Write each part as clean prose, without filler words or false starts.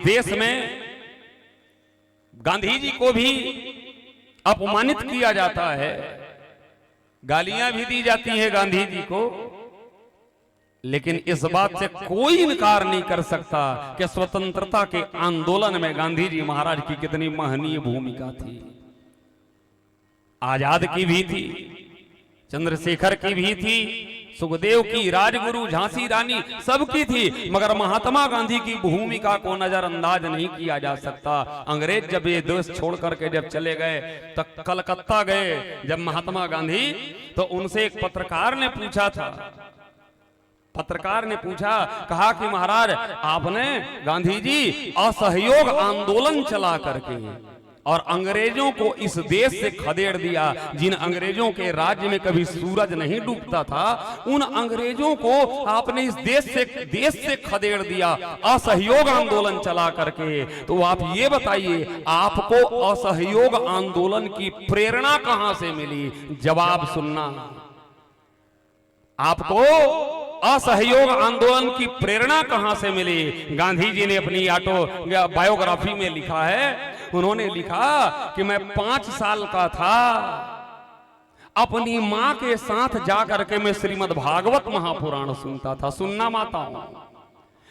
देश में गांधी जी को भी अपमानित किया जाता है, गालियां भी दी जाती हैं गांधी जी को, लेकिन इस बात से कोई इनकार नहीं कर सकता कि स्वतंत्रता के आंदोलन में गांधी जी महाराज की कितनी महनीय भूमिका थी। आजाद की भी थी, चंद्रशेखर की भी थी, सुखदेव की, राजगुरु, झांसी रानी, सबकी थी, मगर महात्मा गांधी की भूमिका को नजरअंदाज नहीं किया जा सकता। अंग्रेज जब ये देश छोड़ करके जब चले गए तो कलकत्ता गए जब महात्मा गांधी, तो उनसे एक पत्रकार ने पूछा था, कहा कि महाराज आपने गांधी जी असहयोग आंदोलन चला करके और अंग्रेजों को इस देश से खदेड़ दिया। जिन अंग्रेजों के राज्य में कभी सूरज नहीं डूबता था, उन अंग्रेजों को आपने इस देश से खदेड़ दिया असहयोग आंदोलन चला करके। तो आप ये बताइए, आपको असहयोग आंदोलन की प्रेरणा कहां से मिली? जवाब सुनना। आपको असहयोग आंदोलन की प्रेरणा कहां से मिली? गांधी जी ने अपनी बायोग्राफी में लिखा है, उन्होंने लिखा कि मैं 5 साल का था, अपनी मां के साथ जाकर के मैं श्रीमद् भागवत महापुराण सुनता था। सुनना माताओं,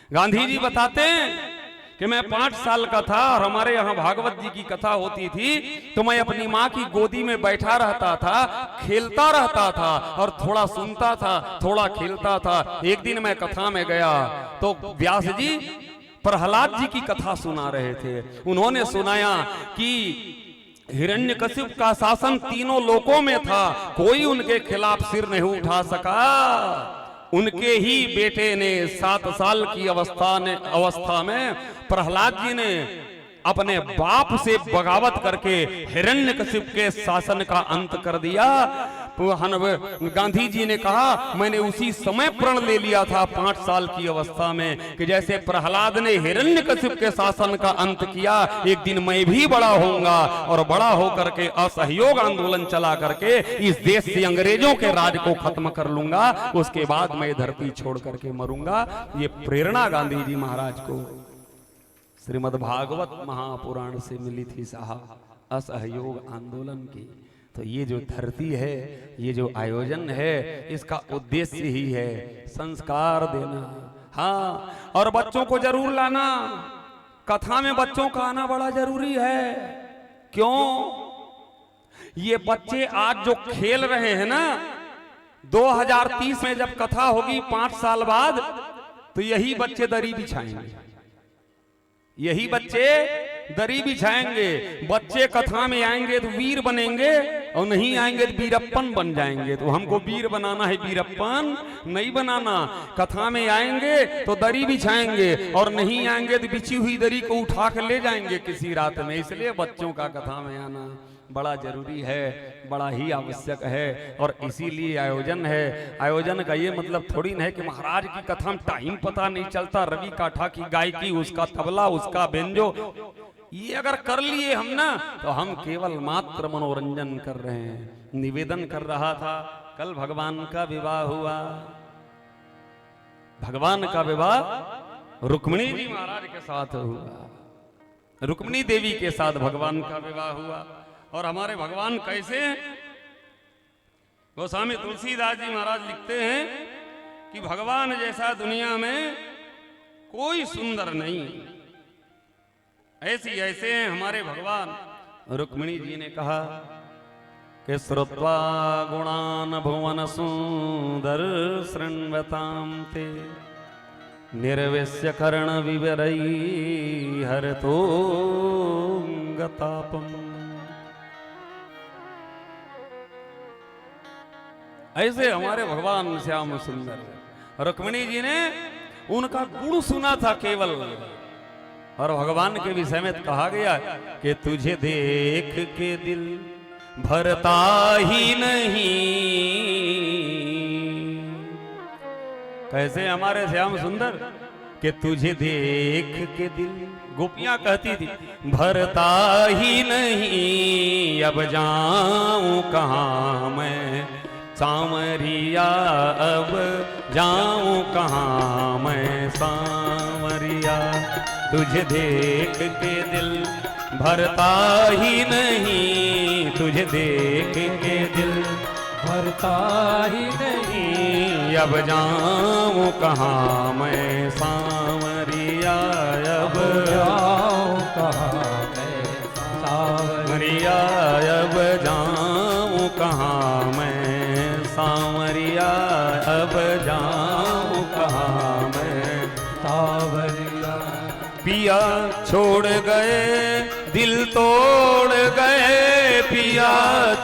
गांधी जी बताते हैं कि मैं 5 साल का था और हमारे यहाँ भागवत जी की कथा होती थी, तो मैं अपनी माँ की गोदी में बैठा रहता था, खेलता रहता था और थोड़ा सुनता था, थोड़ा खेलता था। एक दिन मैं कथा में गया तो व्यास जी प्रहलाद जी की कथा सुना रहे थे। उन्होंने सुनाया कि हिरण्यकशिप का शासन तीनों लोकों में था, कोई उनके खिलाफ सिर नहीं उठा सका। उनके ही बेटे ने 7 साल की अवस्था में प्रहलाद जी ने अपने बाप से बगावत करके हिरण्यकशिप के शासन का अंत कर दिया। गांधी जी ने कहा, मैंने उसी समय प्रण ले लिया था 5 साल की अवस्था में कि जैसे प्रहलाद ने हिरण्यकशिप के शासन का अंत किया, एक दिन मैं भी बड़ा होऊंगा और बड़ा होकर के असहयोग आंदोलन चला करके इस देश से अंग्रेजों के राज को खत्म कर लूंगा, उसके बाद मैं धरती छोड़ करके मरूंगा। ये प्रेरणा गांधी जी महाराज को श्रीमद् भागवत महापुराण से मिली थी साहब, असहयोग आंदोलन की। तो ये जो धरती है, ये जो आयोजन है, इसका उद्देश्य ही है संस्कार देना। हाँ, और बच्चों को जरूर लाना, कथा में बच्चों का आना बड़ा जरूरी है। क्यों? ये बच्चे आज जो खेल रहे हैं ना, 2030 में जब कथा होगी 5 साल बाद, तो यही बच्चे दरी बिछाएंगे, यही बच्चे दरी बिछाएंगे। बच्चे कथा में आएंगे तो वीर बनेंगे और नहीं आएंगे तो वीरप्पन बन जाएंगे। तो हमको वीर बनाना है, वीरप्पन नहीं बनाना। कथा में आएंगे तो दरी बिछाएंगे और नहीं आएंगे तो बिछी हुई दरी को उठा कर ले जाएंगे किसी रात में। इसलिए बच्चों का कथा में आना बड़ा जरूरी है, बड़ा ही आवश्यक है। और इसीलिए आयोजन है। आयोजन का ये मतलब थोड़ी न है कि महाराज की कथा में टाइम पता नहीं चलता, रवि काठा की गायकी, उसका तबला, उसका बेंजो, ये अगर कर लिए हम ना, तो हम केवल मात्र मनोरंजन कर रहे हैं। निवेदन कर रहा था, कल भगवान का विवाह हुआ, भगवान का विवाह रुक्मिणी जी महाराज के साथ हुआ, रुक्मिणी देवी के साथ भगवान का विवाह हुआ। और हमारे भगवान कैसे हैं? गोस्वामी तुलसीदास जी महाराज लिखते हैं कि भगवान जैसा दुनिया में कोई सुंदर नहीं, ऐसे हैं हमारे भगवान। रुक्मिणी जी ने कहा कि श्रुत्वा गुणान भुवन सुंदर शृण्वतां ते निर्वेश्य कर्ण विवरई हरतो गतापम। ऐसे हमारे भगवान श्याम सुंदर। रुक्मिणी जी ने उनका गुण सुना था केवल, और भगवान के विषय में कहा गया कि तुझे देख के दिल भरता ही नहीं। कैसे हमारे श्याम सुंदर कि तुझे देख के दिल, गोपियां कहती थी, भरता ही नहीं, अब जाऊं कहां मैं सांवरिया, अब जाऊं कहां मैं सांवरिया। तुझे देख के दिल भरता ही नहीं, तुझे देख के दिल भरता ही नहीं। अब जाऊं कहाँ मैं सांवरिया, अब जाऊं कहाँ मैं सांवरिया, अब जाऊं कहाँ मैं सांवरिया, अब जाऊं कहाँ मैं सांवरिया। पिया छोड़ गए दिल तोड़ गए, पिया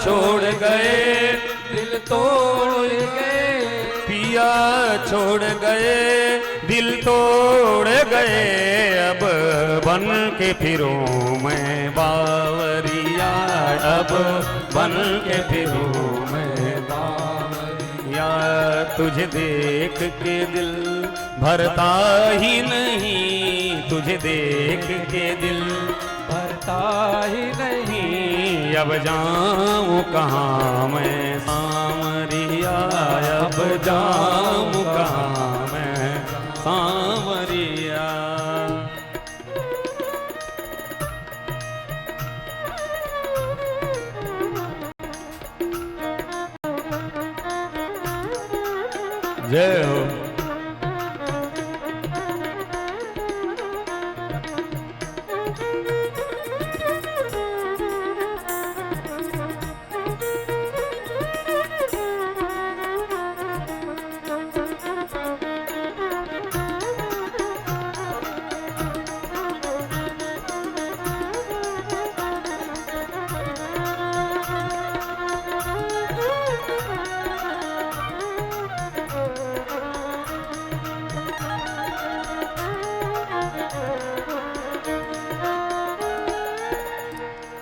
छोड़ गए दिल तोड़ गए, पिया छोड़ गए दिल तोड़ गए, अब बन के फिरूं मैं बावरिया, अब बन के फिरूं मैं बावरिया। तुझे देख के दिल भरता ही नहीं, तुझे देख के दिल भरता ही नहीं। अब जाऊं कहाँ मैं सांवरिया, अब जाऊं कहाँ मैं सांवरिया। जय हो।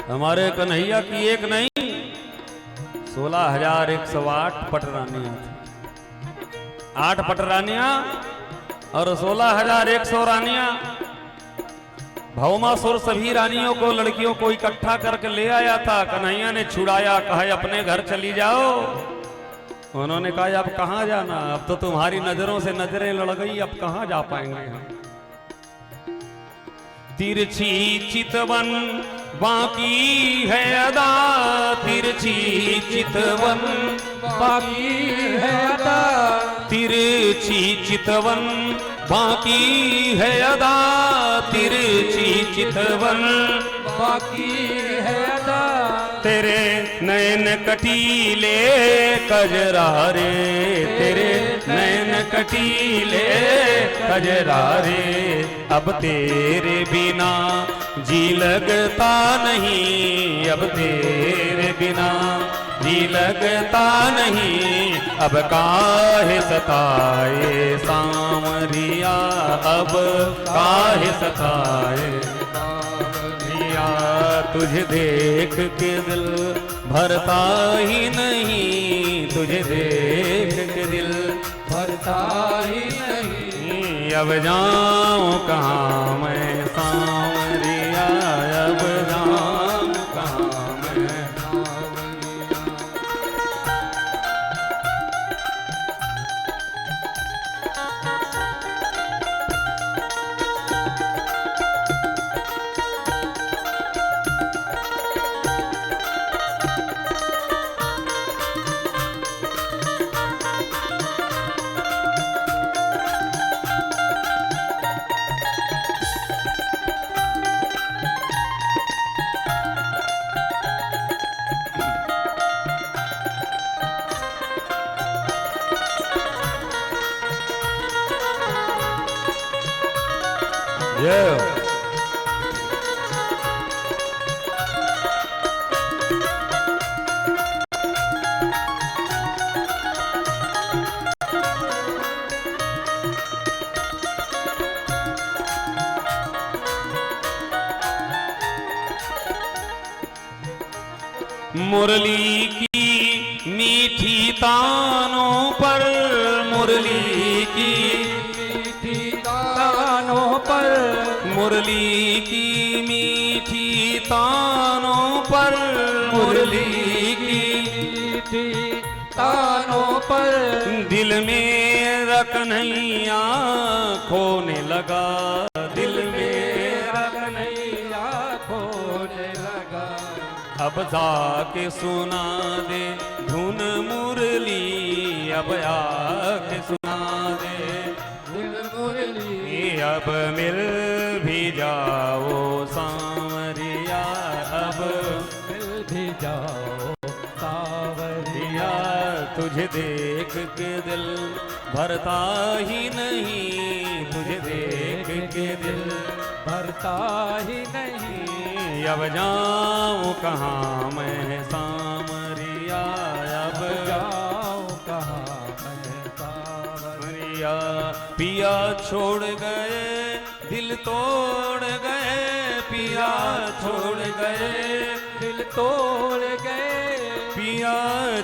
हमारे कन्हैया की एक नहीं 16,108 पटरानियां थी, 8 पटरानियां और 16,100 रानियां। भौमासुर सभी रानियों को, लड़कियों को इकट्ठा करके ले आया था। कन्हैया ने छुड़ाया, कहा अपने घर चली जाओ। उन्होंने कहा अब कहाँ जाना, अब तो तुम्हारी नजरों से नजरें लड़ गई, अब कहाँ जा पाएंगे हम। तिरछी चितवन बाकी है अदा, तिरछी चितवन बाकी है अदा, तिरछी चितवन बाकी है अदा, तिरछी चितवन बाकी है अदा। तेरे नैन कटीले कजरारे, तेरे नैन कटीले कजरारे, अब तेरे बिना जी लगता नहीं, अब तेरे बिना जी लगता नहीं। अब काहे सताए सांवरिया, अब काहे सताए सांवरिया। तुझे देख के दिल भरता ही नहीं, तुझे देख के दिल भरता ही नहीं। अब जाऊं कहाँ मैं सांवरिया, अब जाऊं कहाँ मैं Yeah. मुरली की मीठी तानों पर, मुरली की मीठी तानों पर, मुरली की मीठी तानों पर, मुरली की मीठी तानों पर, दिल में रकन्हैया खोने लगा, दिल में अब जाके सुना दे धुन मुरली, अब आके सुना दे धुन मुरली। अब मिल भी जाओ सांवरिया, अब मिल भी जाओ सांवरिया। तुझे देख के दिल भरता ही नहीं, तुझे देख के दिल भरता ही नहीं। अब जाऊं कहाँ मैं सांवरिया, अब जाऊं कहाँ मैं सांवरिया। पिया छोड़ गए दिल तोड़ गए, पिया छोड़ गए दिल तोड़ गए। पिया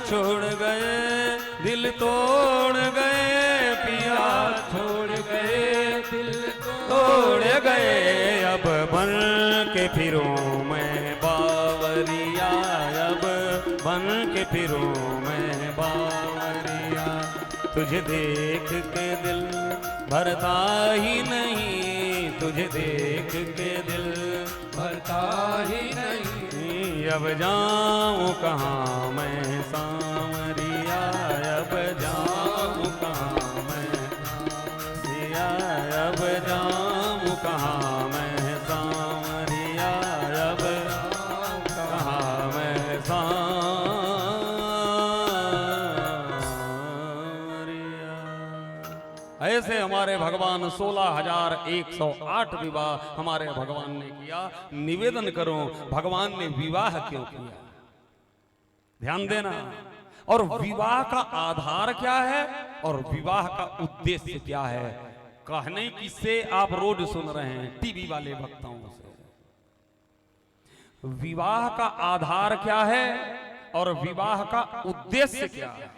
छोड़ गए दिल तोड़ गए, पिया छोड़ गए दिल तोड़ गए। अब बन के फिरूं मैं बावरिया, अब बन के फिरूं मैं बावरिया। तुझे देख के दिल भरता ही नहीं, तुझे देख के दिल भरता ही नहीं। अब जाऊं कहाँ मैं सांवरिया, अब जाऊं कहाँ मैं सांवरिया, अब जाऊं कहाँ मैं सांवरिया, अब कहाँ मैं सांवरिया। ऐसे हमारे भगवान 16,108 विवाह हमारे भगवान ने किया। निवेदन करो भगवान ने विवाह क्यों किया, ध्यान देना। और विवाह का आधार क्या है और विवाह का उद्देश्य क्या है, कहने किससे आप रोज सुन रहे हैं टीवी वाले वक्ताओं से। विवाह का आधार क्या है और विवाह का उद्देश्य क्या है,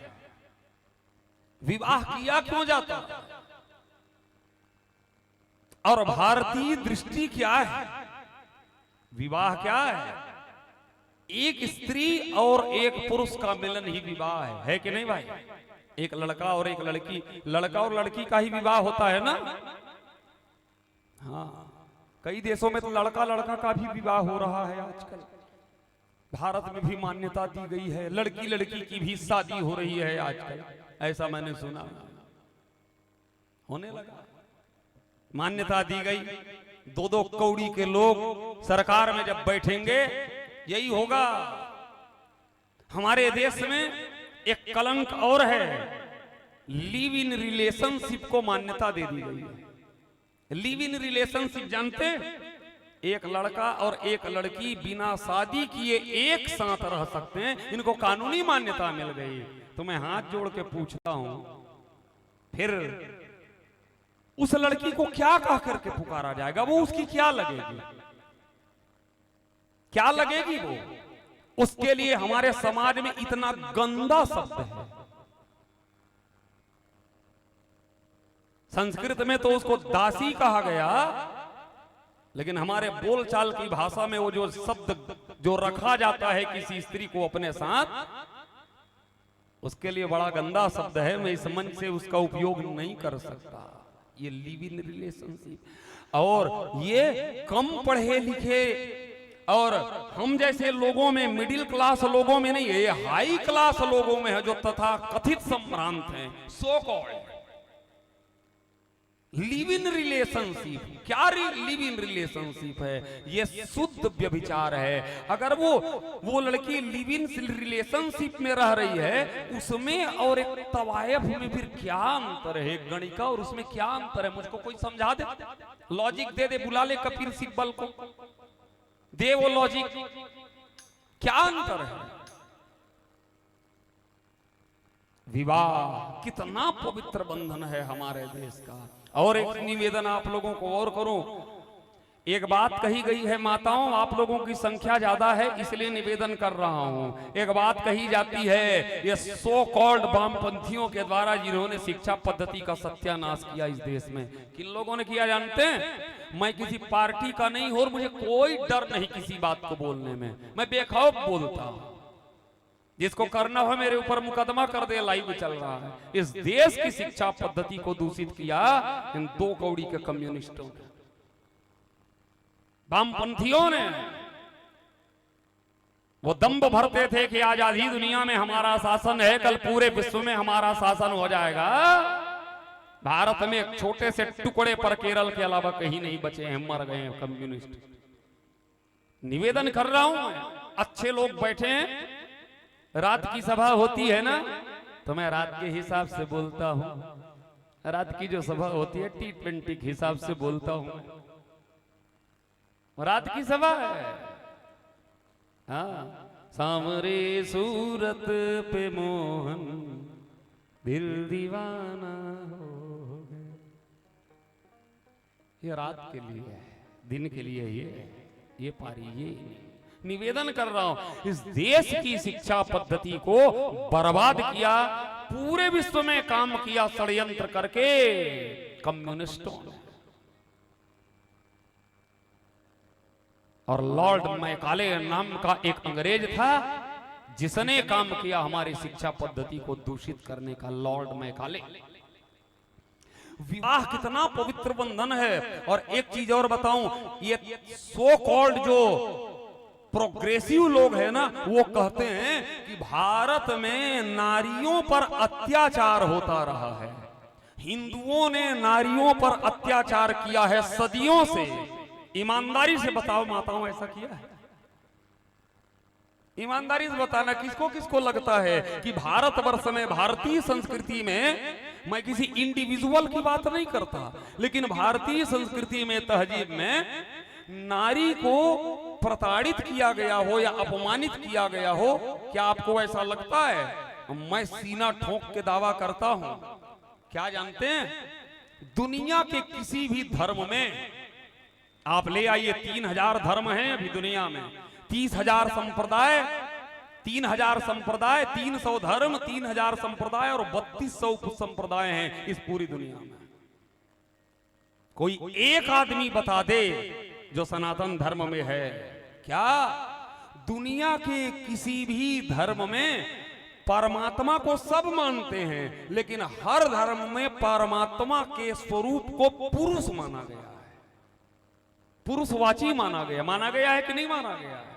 विवाह किया क्यों जाता है और भारतीय दृष्टि क्या है। विवाह क्या है, एक स्त्री और एक पुरुष का मिलन ही विवाह है कि नहीं भाई। एक लड़का और एक लड़की, लड़का और लड़की का ही विवाह होता है ना। हाँ, कई देशों में तो लड़का लड़का का भी विवाह हो रहा है आजकल। भारत में भी मान्यता दी गई है, लड़की लड़की की भी शादी हो रही है आजकल, ऐसा मैंने सुना, होने लगा। मान्यता दी गई, दो दो कौड़ी के लोग सरकार में जब बैठेंगे यही होगा। हमारे देश में एक कलंक और है, लिव इन रिलेशनशिप को मान्यता दे दी गई है। लिव इन रिलेशनशिप जानते, एक लड़का और एक लड़की बिना शादी किए एक साथ रह सकते हैं, इनको कानूनी मान्यता मिल गई। तो मैं हाथ जोड़ के पूछता हूं, फिर उस लड़की को क्या कह करके पुकारा जाएगा, वो उसकी क्या लगेगी, क्या लगेगी वो। उसके लिए हमारे समाज में इतना गंदा शब्द है। संस्कृत में तो उसको दासी कहा गया, लेकिन हमारे बोलचाल की भाषा में वो जो शब्द जो रखा जाता है किसी स्त्री को अपने साथ, उसके लिए बड़ा गंदा शब्द है। मैं इस मंच से उसका उपयोग नहीं कर सकता। ये लिव इन रिलेशनशिप, और ये कम पढ़े लिखे और हम जैसे लोगों में, मिडिल क्लास लोगों में नहीं है, ये हाई क्लास लोगों में है जो तथा कथित संभ्रांत हैं, so called live in relationship. क्या लिव इन रिलेशनशिप है, ये शुद्ध व्यभिचार है। अगर वो लड़की लिव इन रिलेशनशिप में रह रही है, उसमें और एक तवायफ में फिर क्या अंतर है, गणिका और उसमें क्या अंतर है, मुझको कोई समझा दे, लॉजिक दे दे, बुला ले कपिल सिब्बल को, दे वो लॉजिक, क्या अंतर है। विवाह कितना पवित्र बंधन है हमारे देश का। और एक निवेदन आप लोगों को और करूं, एक बात कही गई है माताओं, आप लोगों की संख्या ज्यादा है इसलिए निवेदन कर रहा हूं। एक बात कही जाती है, ये सो कॉल्ड वामपंथियों के द्वारा जिन्होंने शिक्षा पद्धति का सत्यानाश किया इस देश में, किन लोगों ने किया जानते हैं। मैं किसी पार्टी का नहीं हूं और मुझे कोई डर नहीं किसी बात को बोलने में, मैं बेखौफ बोलता हूं। जिसको करना हो मेरे ऊपर मुकदमा कर दे, लाइव चल रहा है। इस देश की शिक्षा पद्धति को दूषित किया इन दो कौड़ी के कम्युनिस्टों ने, वामपंथियों ने। वो दंभ भरते थे कि आज आधी दुनिया में हमारा शासन है, कल पूरे विश्व में हमारा शासन हो जाएगा। भारत में एक छोटे से टुकड़े पर केरल के अलावा कहीं नहीं बचे हैं, मर गए हैं कम्युनिस्ट। निवेदन कर रहा हूं मैं, अच्छे लोग बैठे हैं, रात की सभा होती है ना, तो मैं रात के हिसाब से बोलता हूं। रात की जो सभा होती है T20 के हिसाब से बोलता हूं। रात की सभा है, हाँ। सामरे सूरत पे मोहन दिल दीवाना हो गया। ये रात के लिए है, दिन के लिए ये पारी। ये निवेदन कर रहा हूं, इस देश की शिक्षा पद्धति को बर्बाद किया, पूरे विश्व में काम किया षड्यंत्र करके कम्युनिस्टों ने। और लॉर्ड मैकाले नाम का एक अंग्रेज था जिसने काम किया हमारी शिक्षा पद्धति को दूषित करने का, लॉर्ड मैकाले। विवाह कितना पवित्र बंधन है। और एक चीज और बताऊं, ये सो कॉल्ड जो प्रोग्रेसिव लोग हैं ना, वो कहते हैं कि भारत में नारियों पर अत्याचार होता रहा है। हिंदुओं ने नारियों पर अत्याचार किया है सदियों से। ईमानदारी से बताओ माताओं, ऐसा किया है? ईमानदारी से बताना, किसको किसको लगता है कि भारतवर्ष में, भारतीय संस्कृति में, मैं किसी इंडिविजुअल की बात नहीं करता, लेकिन भारतीय संस्कृति में, तहजीब में नारी को प्रताड़ित किया गया हो या अपमानित किया गया हो? क्या आपको ऐसा लगता है? मैं सीना ठोक के दावा करता हूं, क्या जानते हैं, दुनिया के किसी भी धर्म में आप ले आइए, 3000 धर्म हैं अभी दुनिया में, 30,000 संप्रदाय, 3000 संप्रदाय, 300 धर्म, 3000 संप्रदाय और 3200 उप संप्रदाय हैं इस पूरी दुनिया में। कोई एक आदमी बता दे जो सनातन धर्म में है? क्या दुनिया के किसी भी धर्म में परमात्मा को सब मानते हैं, लेकिन हर धर्म में परमात्मा के स्वरूप को पुरुष माना गया है, पुरुषवाची माना गया है कि नहीं माना गया है?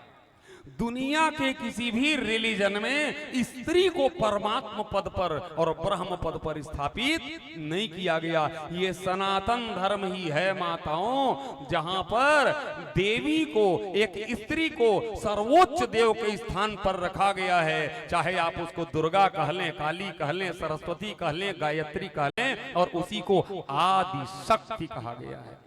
दुनिया के किसी भी रिलीजन में स्त्री को परमात्मा पद पर और ब्रह्म पद पर स्थापित नहीं किया गया। ये सनातन धर्म ही है माताओं, जहां पर देवी को, एक स्त्री को सर्वोच्च देव के स्थान पर रखा गया है। चाहे आप उसको दुर्गा कह लें, काली कह लें, सरस्वती कह लें, गायत्री कह लें, और उसी को आदि शक्ति कहा गया है।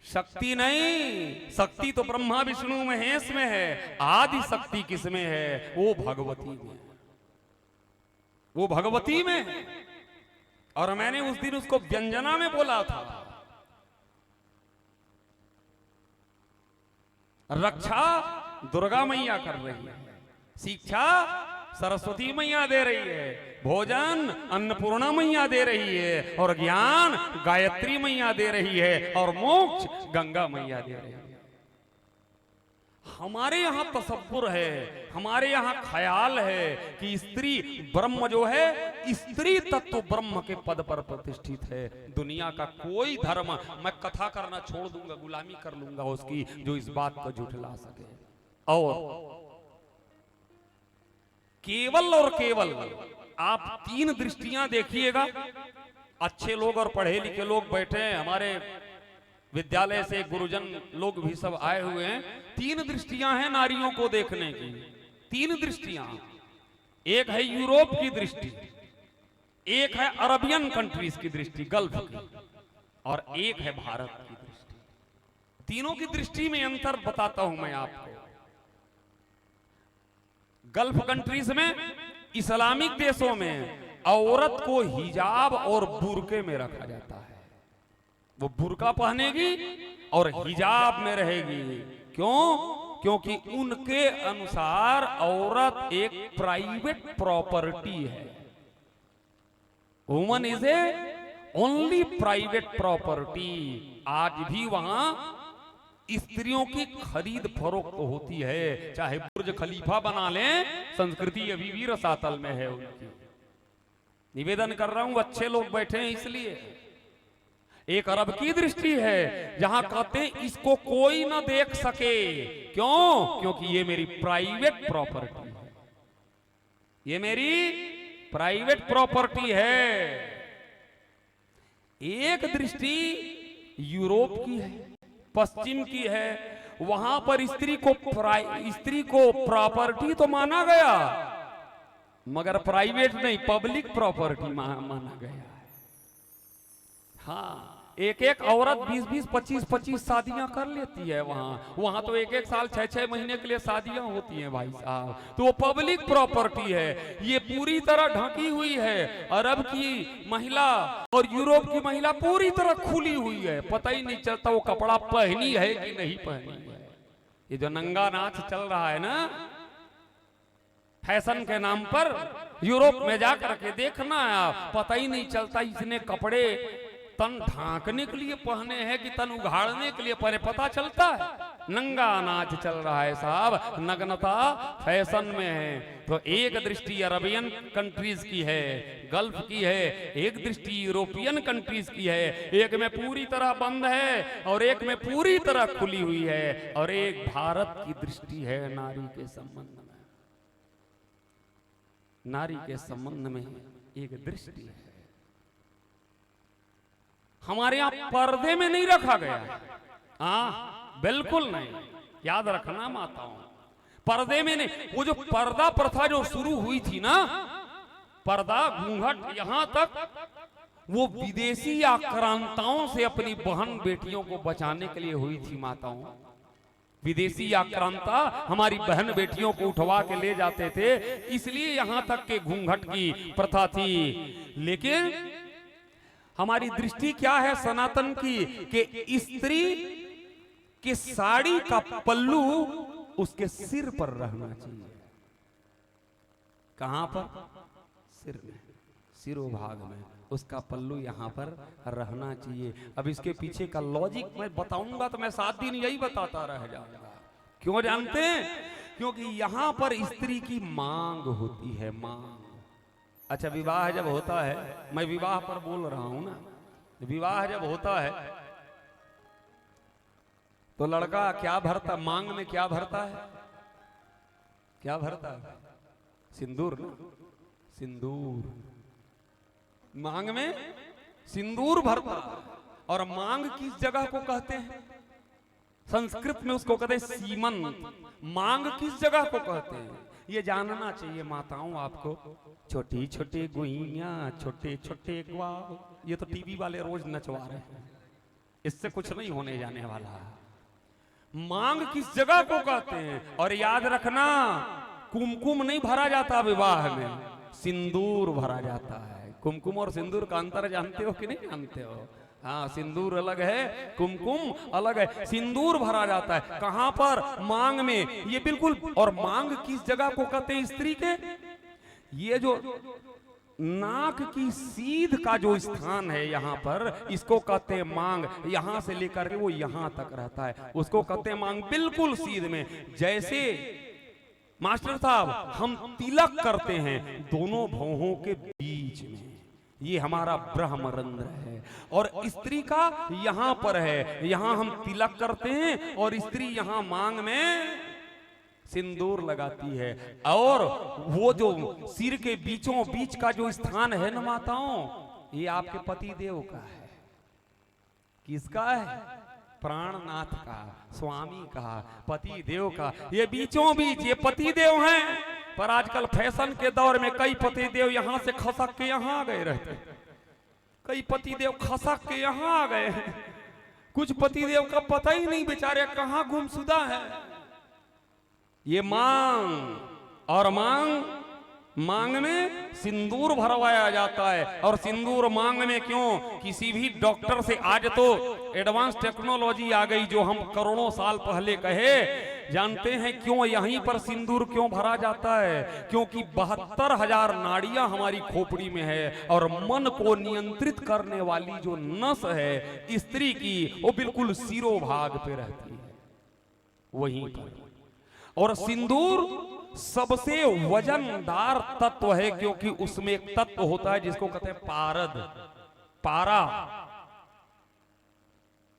शक्ति नहीं, शक्ति तो ब्रह्मा विष्णु महेश में है, आदि शक्ति किसमें है? वो भगवती में, वो भगवती में है। और मैंने उस दिन उसको व्यंजना में बोला था, रक्षा दुर्गा मैया कर रही है, शिक्षा सरस्वती मैया दे रही है, भोजन अन्नपूर्णा मैया दे रही है, और ज्ञान गायत्री मैया दे रही है, और मोक्ष गंगा मैया दे रही है। हमारे यहाँ तसव्वुर है, हमारे यहाँ ख्याल है कि स्त्री ब्रह्म जो है, स्त्री तत्व ब्रह्म के पद पर प्रतिष्ठित है। दुनिया का कोई धर्म, मैं कथा करना छोड़ दूंगा, गुलामी कर लूंगा उसकी, जो इस बात को झुठला सके। और केवल और केवल आप 3 दृष्टियां देखिएगा। अच्छे लोग और पढ़े लिखे लोग बैठे हैं, हमारे विद्यालय से गुरुजन लोग भी सब आए हुए हैं। 3 दृष्टियां हैं नारियों को देखने की, 3 दृष्टियां। एक है यूरोप की दृष्टि, एक है अरबियन कंट्रीज की दृष्टि, गल्फ की, और एक है भारत की दृष्टि। तीनों की दृष्टि में अंतर बताता हूं मैं आपको। गल्फ कंट्रीज में, इस्लामिक देशों में औरत को हिजाब और बुर्के में रखा जाता है। वो बुर्का पहनेगी और हिजाब में रहेगी। क्यों? क्योंकि उनके अनुसार औरत एक प्राइवेट प्रॉपर्टी है। Woman is A only private property. आज भी वहां स्त्रियों की खरीद फरोख्त तो होती है, चाहे बुर्ज खलीफा बना लें, संस्कृति अभी भी रसातल में है उनकी। निवेदन कर रहा हूं, अच्छे लोग बैठे हैं इसलिए। एक अरब की दृष्टि है जहां कहते हैं इसको कोई ना देख सके। क्यों? क्योंकि ये मेरी प्राइवेट प्रॉपर्टी है, ये मेरी प्राइवेट प्रॉपर्टी है। एक दृष्टि यूरोप की है, पश्चिम की है, वहां पर स्त्री को प्रॉपर्टी तो माना गया मगर प्राइवेट नहीं, पब्लिक प्रॉपर्टी माना गया। हाँ, एक एक औरत 20-20, 25-25 शादियां कर लेती है वहां तो एक साल 6-6 महीने के लिए शादियां होती हैं भाई साहब। तो वो पब्लिक प्रॉपर्टी है, ये पूरी तरह ढकी हुई है। अरब की महिला और यूरोप की महिला पूरी तरह खुली हुई है, पता ही नहीं चलता वो कपड़ा पहनी है कि नहीं पहनी है। ये जो नंगा नाच चल रहा है ना फैशन के नाम पर, यूरोप में जाकर के देखना आप, पता ही नहीं चलता इसने कपड़े तन ढांकने के लिए पहने हैं कि तन उघाड़ने के लिए पहने, पता चलता है। नंगा नाच चल रहा है साहब, नग्नता फैशन में है। तो एक दृष्टि अरबियन कंट्रीज की है, गल्फ की है, एक दृष्टि यूरोपियन कंट्रीज की है। एक में पूरी तरह बंद है और एक में पूरी तरह खुली हुई है, और एक भारत की दृष्टि है नारी के संबंध में। नारी के संबंध में एक दृष्टि है। हमारे यहां पर्दे में नहीं रखा गया है, हाँ बिल्कुल नहीं, याद रखना माताओं, पर्दे में नहीं। वो जो पर्दा प्रथा जो शुरू हुई थी ना, पर्दा घूंघट यहां तक, वो विदेशी आक्रांताओं से अपनी बहन बेटियों को बचाने के लिए हुई थी माताओं। विदेशी आक्रांता हमारी बहन बेटियों को उठवा के ले जाते थे, इसलिए यहां तक के घूंघट की प्रथा थी। लेकिन हमारी दृष्टि क्या है सनातन की, कि स्त्री की साड़ी का पल्लू उसके सिर पर रहना चाहिए। कहां पर? सिर में, सिरोभाग में उसका पल्लू यहां पर रहना चाहिए। अब इसके पीछे का लॉजिक मैं बताऊंगा तो मैं 7 दिन यही बताता रह जाऊंगा। क्यों जानते हैं? क्योंकि यहां पर स्त्री की मांग होती है, मांग। अच्छा, विवाह जब होता है, मैं विवाह पर बोल रहा हूं ना, विवाह जब होता है तो लड़का क्या भरता, मांग में क्या भरता है? क्या भरता है? सिंदूर ना, सिंदूर। मांग में सिंदूर भरता। और मांग किस जगह को कहते हैं? संस्कृत में उसको कहते हैं सीमंत। मांग किस जगह को कहते हैं ये जानना चाहिए माताओं आपको। छोटी छोटी गुइया, छोटे छोटे ग्वाल, ये तो टीवी वाले रोज नचवा रहे हैं, इससे कुछ नहीं होने जाने वाला। मांग किस जगह को कहते हैं? और याद रखना, कुमकुम नहीं भरा जाता विवाह में, सिंदूर भरा जाता है। कुमकुम और सिंदूर का अंतर जानते हो कि नहीं जानते हो? हाँ, सिंदूर अलग है, कुमकुम अलग है। सिंदूर भरा जाता है कहां पर? मांग में। ये बिल्कुल। और मांग किस जगह को कहते हैं स्त्री के? ये जो नाक की सीध का जो स्थान है यहाँ पर, इसको कहते हैं मांग। यहां से लेकर के वो यहां तक रहता है, उसको कहते हैं मांग, बिल्कुल सीध में। जैसे मास्टर साहब हम तिलक करते हैं दोनों भौहों के बीच में, ये हमारा ब्रह्मरंध्र है। और स्त्री का यहां पर है, यहां हम तिलक करते हैं और स्त्री यहां मांग में सिंदूर लगाती है। और वो जो सिर के बीचों बीच का जो स्थान है ना माताओं, ये आपके पति देव का है। किसका है? प्राणनाथ का, स्वामी का, पति देव का। ये बीचों बीच ये पति देव हैं। पर आजकल फैशन के दौर में कई पति देव यहां से खसक के यहां आ गए रहते, कई पति देव खसक के यहां आ गए। कुछ पति देव का पता ही नहीं बेचारे कहां गुमशुदा है। ये मांग, और मांग में सिंदूर भरवाया जाता है। और सिंदूर मांग में क्यों? किसी भी डॉक्टर से, आज तो एडवांस टेक्नोलॉजी आ गई जो हम करोड़ों साल पहले कहे, जानते हैं क्यों यहीं पर सिंदूर क्यों भरा जाता है? क्योंकि 72,000 नाड़ियां हमारी खोपड़ी में है, और मन को नियंत्रित करने वाली जो नस है स्त्री की, वो बिल्कुल सिरोभाग पे रहती है, वहीं पर। और सिंदूर सबसे वजनदार तत्व है, क्योंकि उसमें एक तत्व होता है जिसको कहते हैं पारद, पारा।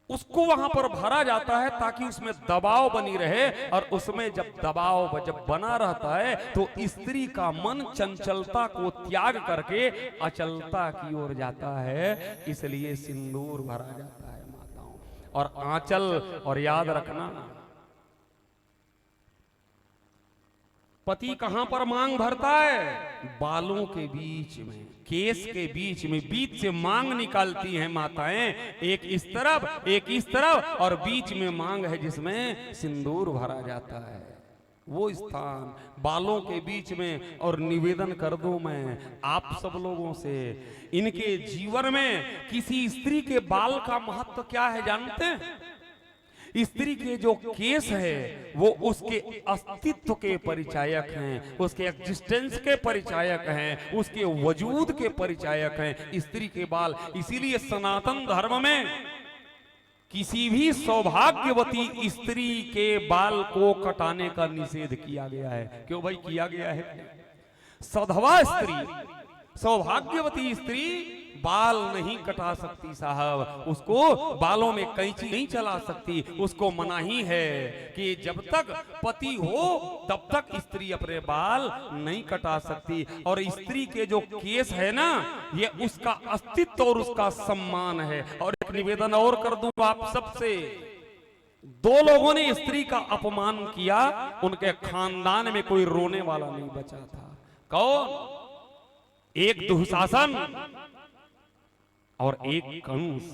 उसको वहां पर भरा जाता है ताकि उसमें दबाव बनी रहे, और उसमें जब दबाव जब बना रहता है तो स्त्री का मन चंचलता को त्याग करके अचलता की ओर जाता है, इसलिए सिंदूर भरा जाता है माताओं। और आंचल, और याद रखना पति कहां पर मांग भरता है? बालों के बीच में, केस के बीच में, बीच से मांग निकालती हैं माताएं, एक इस तरफ एक इस तरफ, और बीच में मांग है जिसमें सिंदूर भरा जाता है, वो स्थान बालों के बीच में। और निवेदन कर दूं मैं आप सब लोगों से, इनके जीवन में किसी स्त्री के बाल का महत्व क्या है जानते हैं? स्त्री के जो केस है वो उसके अस्तित्व के परिचायक हैं, उसके एग्जिस्टेंस के परिचायक हैं, उसके वजूद के परिचायक हैं स्त्री के बाल। इसीलिए सनातन धर्म में किसी भी सौभाग्यवती स्त्री के बाल को कटाने का निषेध किया गया है। क्यों भाई किया गया है? सधवा स्त्री, सौभाग्यवती स्त्री बाल नहीं कटा सकती साहब, उसको बालों में कैंची नहीं चला सकती, उसको मनाही है कि जब तक पति हो तब तक स्त्री अपने बाल नहीं कटा सकती। और स्त्री के जो केस है ना, ये उसका अस्तित्व और उसका सम्मान है। और एक निवेदन और कर दूं आप सबसे, दो लोगों ने स्त्री का अपमान किया, उनके खानदान में कोई रोने वाला नहीं बचा था। कौन? एक दुशासन और एक कंस।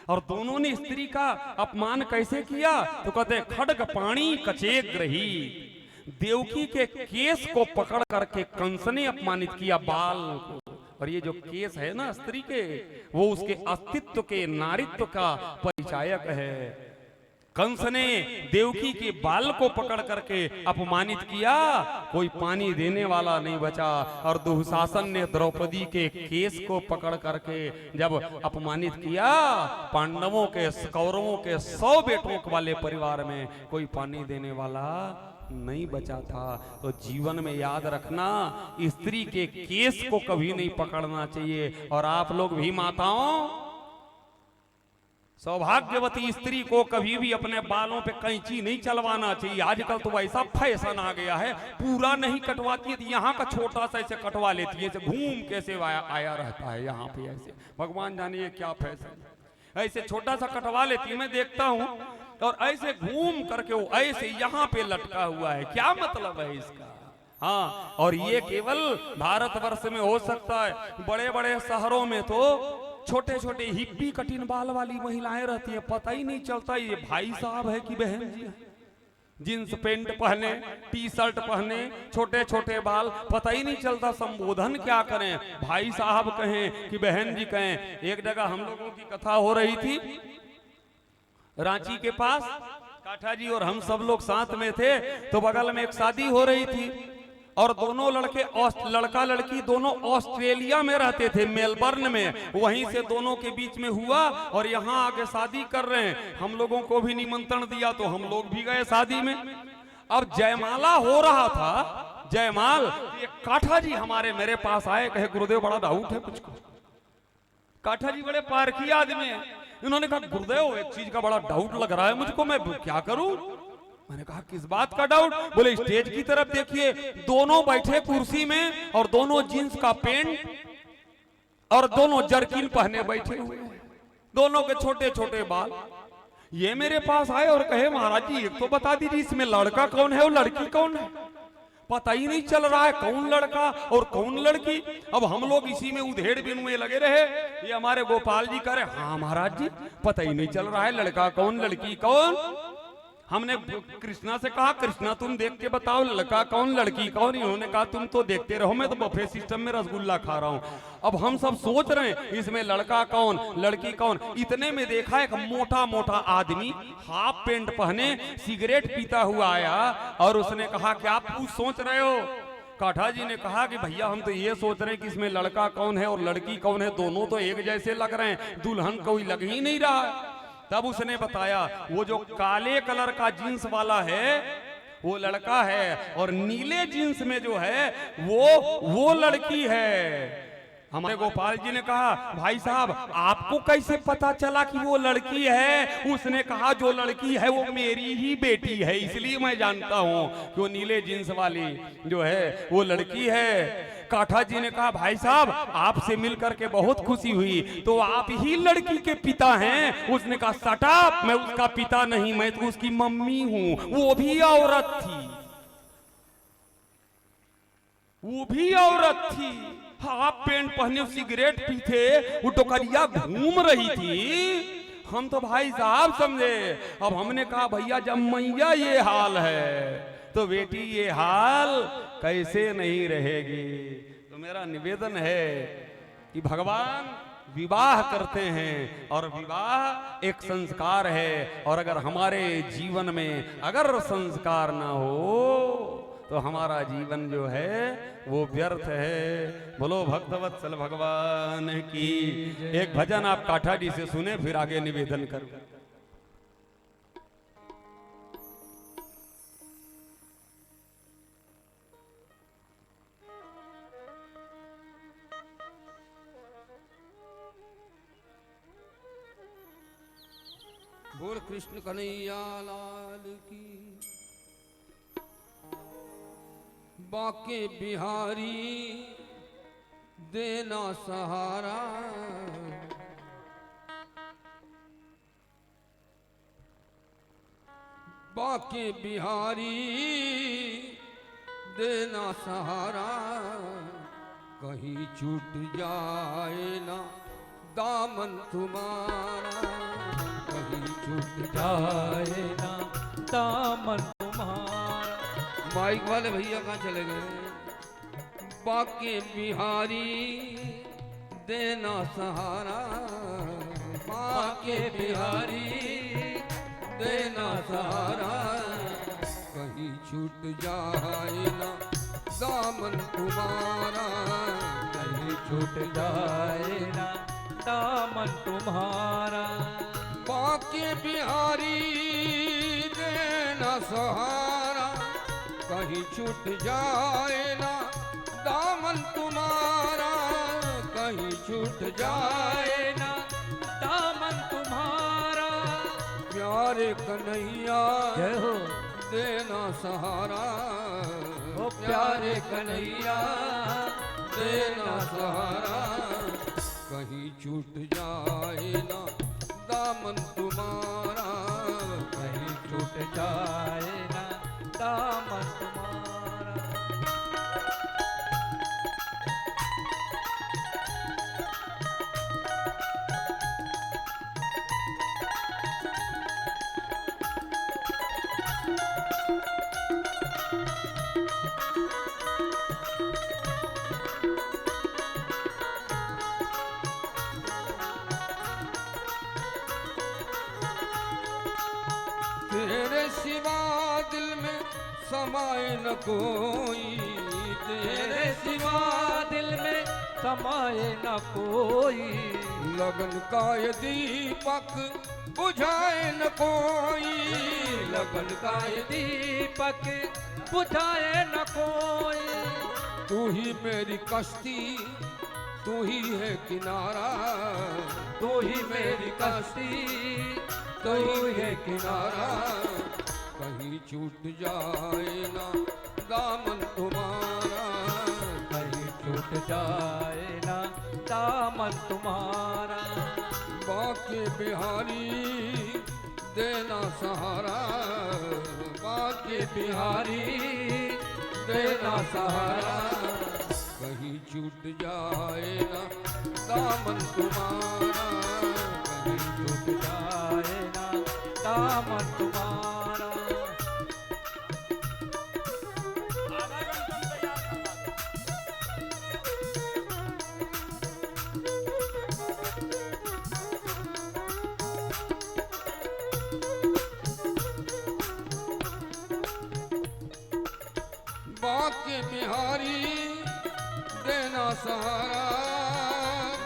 और दोनों ने स्त्री का अपमान कैसे किया? तो कहते खड्ग पाणी कचेक रही, देवकी के केस को पकड़ करके कंस ने अपमानित किया, बाल को। और ये जो केस है ना स्त्री के, वो उसके अस्तित्व के, नारित्व का परिचायक है। कंस ने देवकी के बाल को पकड़ करके अपमानित किया, कोई पानी देने वाला नहीं बचा। और दुशासन ने द्रौपदी के केस को पकड़ करके जब अपमानित किया, पांडवों के, कौरवों के 100 बेटों वाले परिवार में कोई पानी देने वाला नहीं बचा था। तो जीवन में याद रखना, स्त्री के केस को कभी नहीं पकड़ना चाहिए। और आप लोग भी माताओं, सौभाग्यवती स्त्री को कभी भी अपने बालों पे कैंची नहीं चलवाना चाहिए। आजकल तो वैसा फैशन आ गया है, पूरा नहीं कटवाती है, यहाँ का छोटा सा ऐसे कटवा लेती है, घूम कैसे आया रहता है यहाँ पे, ऐसे भगवान जानिए क्या फैशन, ऐसे छोटा सा कटवा लेती है, मैं देखता हूँ। और ऐसे घूम करके वो ऐसे यहाँ पे लटका हुआ है, क्या मतलब है इसका? हाँ, और ये केवल भारतवर्ष में हो सकता है। बड़े बड़े शहरों में तो छोटे छोटे हिप्पी कटिन बाल वाली महिलाएं रहती हैं, पता ही नहीं चलता ये भाई साहब है कि बहन जी है। जींस पैंट पहने, टी शर्ट पहने, छोटे छोटे बाल, पता ही नहीं चलता संबोधन क्या करें, भाई साहब कहें कि बहन जी कहें। एक जगह हम लोगों की कथा हो रही थी रांची के पास, काठा जी और हम सब लोग साथ में थे, तो बगल में एक शादी हो रही थी और दोनों लड़के, लड़का लड़की दोनों ऑस्ट्रेलिया में रहते थे, मेलबर्न में, वहीं से दोनों के बीच में हुआ और यहाँ आके शादी कर रहे हैं। हम लोगों को भी निमंत्रण दिया तो हम लोग भी गए शादी में। अब जयमाला हो रहा था, जयमाल, काठा जी हमारे मेरे पास आए, कहे गुरुदेव बड़ा डाउट है मुझको। काठा जी बड़े पारखी आदमी है, इन्होंने कहा गुरुदेव एक चीज का बड़ा डाउट लग रहा है मुझको, मैं क्या करूं? मैंने कहा किस बात का डाउट? बोले स्टेज की तरफ देखिए, दोनों बैठे कुर्सी में और दोनों जींस का पैंट और दोनों जर्किन पहने बैठे हुए, दोनों के छोटे छोटे बाल। ये मेरे पास आए और कहे महाराज जी एक तो बता दीजिए इसमें लड़का कौन है और लड़की कौन है? पता ही नहीं चल रहा है कौन लड़का और कौन लड़की। अब हम लोग इसी में उधेड़ बिनुए लगे रहे। ये हमारे गोपाल जी करे, हाँ महाराज जी पता ही नहीं चल रहा है लड़का कौन लड़की कौन। हमने कृष्णा से कहा कृष्णा तुम देख के बताओ लड़का कौन लड़की कौन। इन्होंने कहा तुम तो देखते रहो, मैं तो बफे सिस्टम में रसगुल्ला खा रहा हूँ। अब हम सब सोच रहे हैं इसमें लड़का कौन लड़की कौन। इतने में देखा एक मोटा मोटा आदमी हाफ पेंट पहने सिगरेट पीता हुआ आया और उसने कहा क्या आप कुछ सोच रहे हो? काठा जी ने कहा कि भैया हम तो ये सोच रहे हैं कि इसमें लड़का कौन है और लड़की कौन है, दोनों तो एक जैसे लग रहे हैं, दुल्हन कोई लग ही नहीं रहा है। तब उसने बताया वो जो काले कलर का जींस वाला है वो लड़का है और नीले जींस में जो है वो लड़की है। हमारे गोपाल जी ने कहा भाई साहब आपको कैसे पता चला कि वो लड़की है? उसने कहा जो लड़की है वो मेरी ही बेटी है, इसलिए मैं जानता हूँ कि वो नीले जींस वाली जो है वो लड़की है। काठा जी ने कहा भाई साहब आपसे मिलकर के बहुत खुशी हुई, तो आप ही लड़की के पिता हैं? उसने कहा सटा, मैं उसका पिता नहीं, मैं तो उसकी मम्मी हूं। वो भी औरत थी, वो भी औरत थी, हाफ पैंट पहने, सिगरेट पीते, वो टोकरिया घूम रही थी। हम तो भाई साहब समझे। अब हमने कहा भैया जब मैया ये हाल है तो बेटी ये हाल कैसे नहीं रहेगी। तो मेरा निवेदन है कि भगवान विवाह करते हैं और विवाह एक संस्कार है, और अगर हमारे जीवन में अगर संस्कार ना हो तो हमारा जीवन जो है वो व्यर्थ है। बोलो भक्तवत्सल भगवान की। एक भजन आप काठा जी से सुने, फिर आगे निवेदन करो। बोल कृष्ण कन्हैया लाल की। बाके बिहारी देना सहारा, बाके बिहारी देना सहारा, कहीं छूट जाए ना दामन तुम्हारा, कहीं छूट जाए ना दामन तुम्हारा। माइक वाले भैया कहाँ चले गए? बाके बिहारी देना सहारा, बाके बिहारी देना सहारा, कहीं छूट जाए ना दामन तुम्हारा, कहीं छूट जाए ना दामन तुम्हारा। बाके बिहारी देना सहारा, कहीं छूट जाए ना दामन तुम्हारा, कहीं छूट जाए ना दामन तुम्हारा। प्यारे कन्हैया जय हो देना सहारा, ओ प्यारे कन्हैया देना सहारा, कहीं छूट जाए ना दामन तुम्हारा, कहीं छूट जाए ना दामन तुम्हारा। तेरे सिवा दिल में समाए न कोई, तेरे सिवा दिल में समाए न कोई, लगन का ये दीपक बुझाए न कोई, लगन का ये दीपक बुझाए न कोई। तू ही मेरी कश्ती, तू ही है किनारा, तू ही मेरी कश्ती, तू ही है किनारा, कहीं छूट जाए ना दामन तुम्हारा, कहीं छूट जाए ना दामन तुम्हारा। बाके बिहारी देना सहारा, बाके बिहारी देना सहारा, कहीं छूट जाए ना दामन तुम्हारा, कहीं छूट जाए ना दामन तुम्हारा। बाके बिहारी देना सहारा,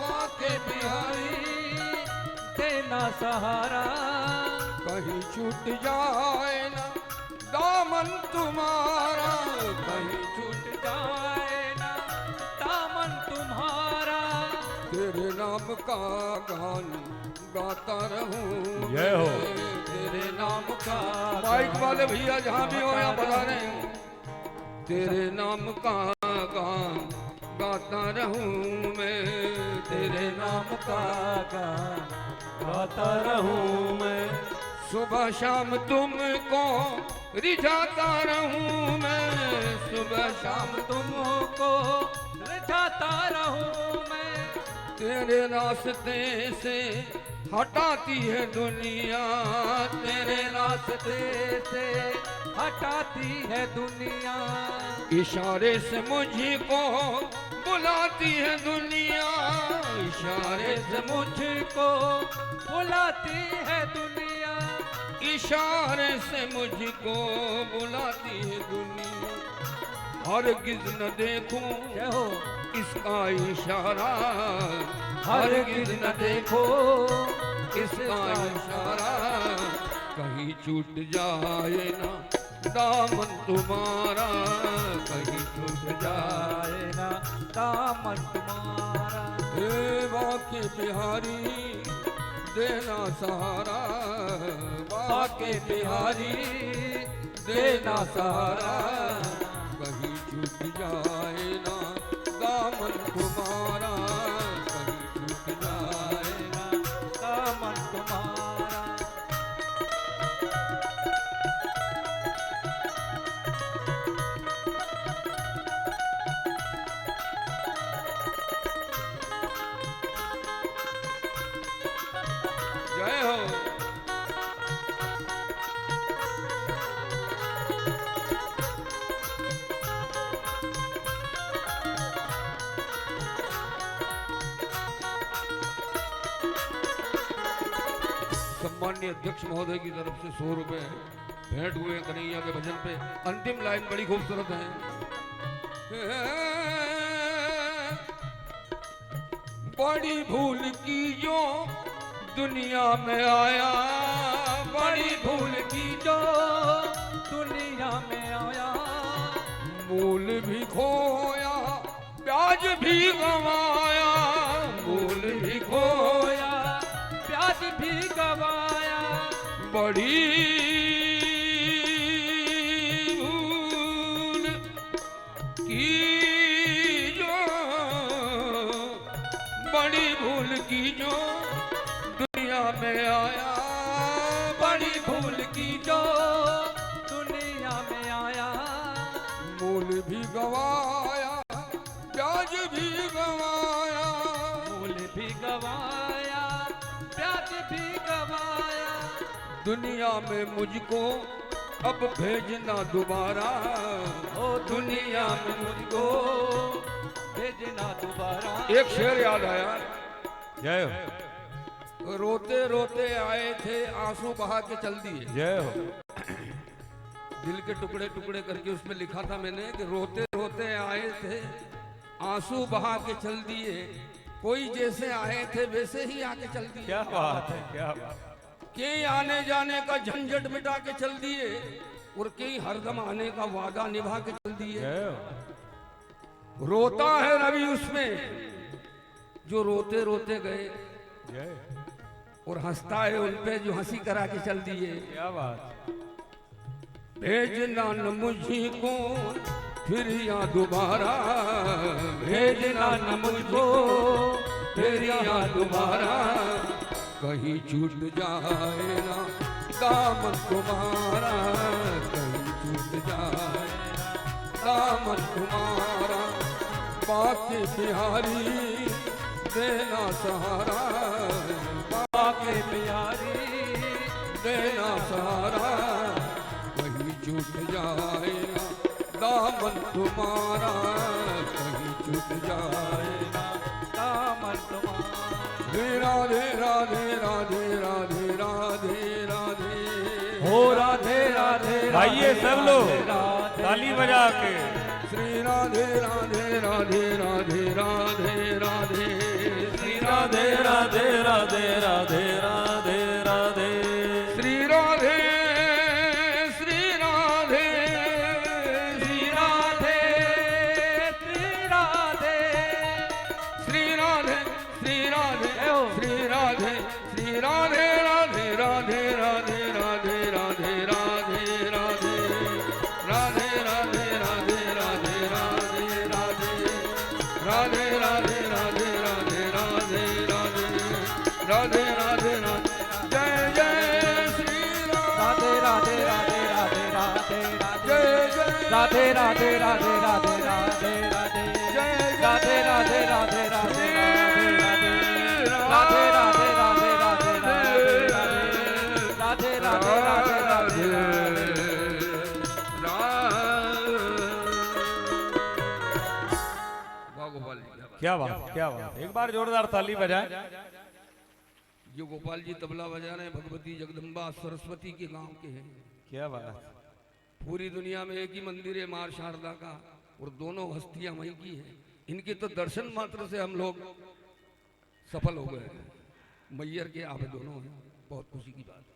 बाके बिहारी देना सहारा, कहीं छूट जाए ना दामन तुम्हारा, कहीं छूट जाए ना दामन तुम्हारा। का गान गाता रहूं जय हो। तेरे नाम का। माइक वाले भैया जहाँ भी हो यहाँ बता रहे हैं, तेरे नाम का गान गाता रहूं मैं, तेरे नाम का गान गाता रहूं मैं। सुबह शाम तुमको रिझाता रहूं मैं, सुबह शाम तुमको रिझाता रहूं मैं। तेरे रास्ते से हटाती है दुनिया, तेरे रास्ते से हटाती है दुनिया। इशारे से मुझको बुलाती है दुनिया, इशारे से मुझको बुलाती है दुनिया। इशारे से मुझको बुलाती है दुनिया। हरगिज न देखूं जय हो। इसका इशारा, हरगिज न देखो इसका इशारा। कहीं छूट जाए ना दामन तुम्हारा, कहीं छूट जाए जाए ना दामन तुम्हारा। हे बाके बिहारी देना सहारा, बाके बिहारी देना सहारा। कहीं छूट जाए ना दामन तुम्हारा, कहीं छूट जाए ना दामन तुम्हारा। जय हो। सम्मान्य अध्यक्ष महोदय की तरफ से 100 रुपए भेंट हुए कन्हैया के भजन पे। अंतिम लाइन बड़ी खूबसूरत है। बड़ी भूल की जो दुनिया में आया, बड़ी भूल की जो दुनिया में आया। मूल भी खोया ब्याज भी गवाया, मूल भी खोया प्याज भी गवाया। बड़ी भूल की जो, बड़ी भूल की जो दुनिया में आया, बड़ी भूल की जो दुनिया में आया। मूल भी गवाया ब्याज भी गवाया, मूल भी गवाया प्याज भी गवाया। दुनिया में मुझको अब भेजना दोबारा, ओ दुनिया में मुझको भेजना दोबारा। एक शेर याद आया। जय हो। रोते रोते आए थे आंसू बहा के चल दिए। जय हो। दिल के टुकड़े टुकड़े करके उसमें लिखा था मैंने कि रोते रोते आए थे आंसू बहा के चल दिए, कोई जैसे आए थे वैसे ही आके चल दिए। क्या बात है, क्या बात। कई आने जाने का झंझट मिटा के चल दिए और कई हरदम आने का वादा निभा के चल दिए। जय हो। रोता है रवि उसमें जो रोते रोते गए, जय। और हंसता है उन पे जो हंसी करा के चल दिए। क्या बात। भेजना न मुझको फिर यहाँ दोबारा, भेजना न मुझको फिर यहाँ दोबारा। कहीं छूट जाए ना दामन तुम्हारा, कहीं छूट जाए ना दामन तुम्हारा। बाके बिहारी देना सहारा, बाके बिहारी देना सहारा। कहीं छूट जाए ना दामन तुम्हारा, कहीं छूट जाए ना दामन तुम्हारा। राधे राधे राधे राधे राधे राधे हो राधे राधे आइए सब लोग ताली बजा के। श्री राधे राधे राधे राधे राधे राधे श्री राधे राधे राधे राधे राधे राधे। श्री राधे श्री राधे श्री राधे श्री राधे श्री राधे श्री राधे। जय हो राधे राधे राधे राधे जय जय राधे राधे राधे राधे राधे राधे जय राधे राधे राधे राधे राधे राधे राधे राधे राधे राधे राधे राधे क्या बात, क्या बात। एक बार जोरदार ताली बजाएं। जो गोपाल जी तबला बजा रहे हैं भगवती जगदम्बा सरस्वती के गांव के हैं। क्या बात। पूरी दुनिया में एक ही मंदिर है मां शारदा का, और दोनों हस्तियां वहीं की हैं। इनके तो दर्शन मात्र से हम लोग सफल हो गए। मैयर के आप दोनों हैं, बहुत खुशी की बात है।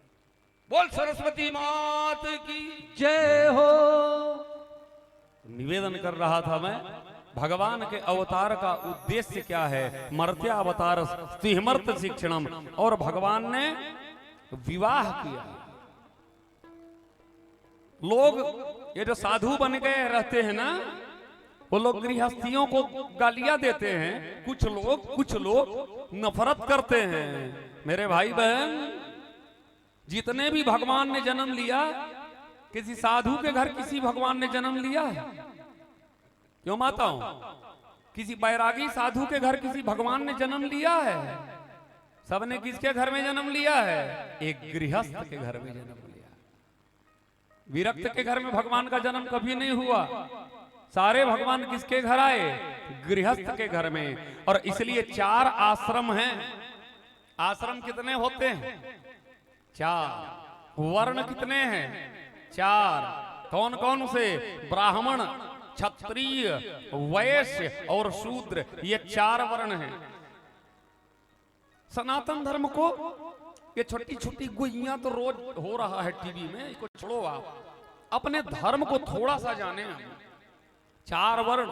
बोल सरस्वती मात की जय हो। निवेदन कर रहा था मैं, भगवान के अवतार का उद्देश्य क्या है। मर्त्यावतार सिंहमर्त शिक्षणम, और भगवान ने विवाह किया। लोग ये जो साधु बन गए रहते हैं ना, वो लोग गृहस्थियों को गालियां देते हैं। कुछ लोग नफरत करते हैं। मेरे भाई बहन, जितने भी भगवान ने जन्म लिया, किसी साधु के घर किसी भगवान ने जन्म लिया है? क्यों माताओं? किसी बैरागी साधु के घर किसी भगवान ने जन्म लिया है? सबने किसके घर में जन्म लिया है? एक गृहस्थ के घर में जन्म लिया। विरक्त के घर में भगवान का जन्म कभी नहीं हुआ। सारे भगवान किसके घर आए? गृहस्थ के घर में। और इसलिए 4 आश्रम हैं। आश्रम कितने होते हैं? 4। वर्ण कितने हैं? 4। कौन कौन से? ब्राह्मण, क्षत्रिय, वैश्य और शूद्र, ये 4 वर्ण हैं। सनातन धर्म को ये छोटी छोटी गुइयां तो रोज हो रहा है टीवी में, इसको छोड़ो। आप अपने धर्म को थोड़ा सा जाने। 4 वर्ण,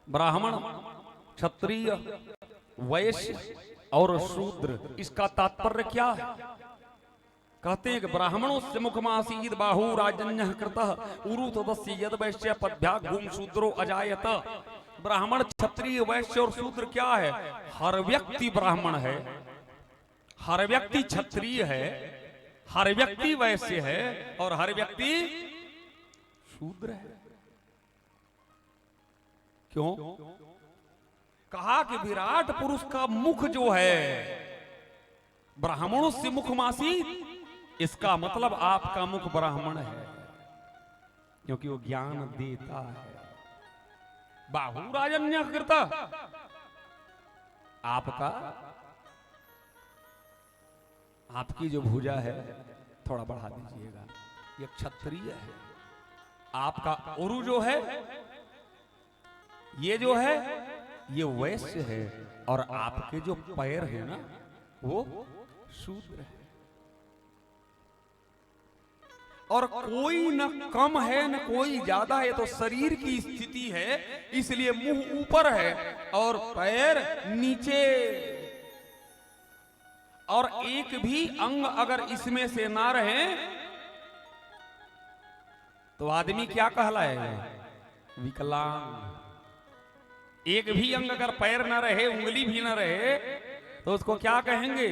ब्राह्मण, क्षत्रिय, वैश्य और शूद्र। इसका तात्पर्य क्या है? कहते हैं कि ब्राह्मणों से मुखमासीद बाहु राजन्य कृतः उरु तदस्य यद वैश्य पद्भ्याग भूम शूद्रो अजायत। ब्राह्मण, क्षत्रिय, वैश्य और शूद्र क्या है? हर व्यक्ति ब्राह्मण है, हर व्यक्ति क्षत्रिय है, हर व्यक्ति वैश्य है और हर व्यक्ति शूद्र है। क्यों? कहा कि विराट पुरुष का मुख जो है ब्राह्मणों से मुखमासी, इसका मतलब आपका मुख ब्राह्मण है, क्योंकि वो ज्ञान देता है। बाहु राजन्य कृता, आपकी जो भुजा है थोड़ा बढ़ा दीजिएगा, ये क्षत्रिय है। आपका उरु जो है, ये जो है ये वैश्य है, और आपके जो पैर है ना वो शूद्र है। और कोई न कम है न कोई ज्यादा है, तो शरीर की स्थिति है, इसलिए मुंह ऊपर है और पैर नीचे। और एक भी अंग अगर इसमें से ना रहे तो आदमी क्या कहलाएगा? विकलांग। एक भी अंग अगर पैर ना रहे, उंगली भी ना रहे, तो उसको क्या कहेंगे?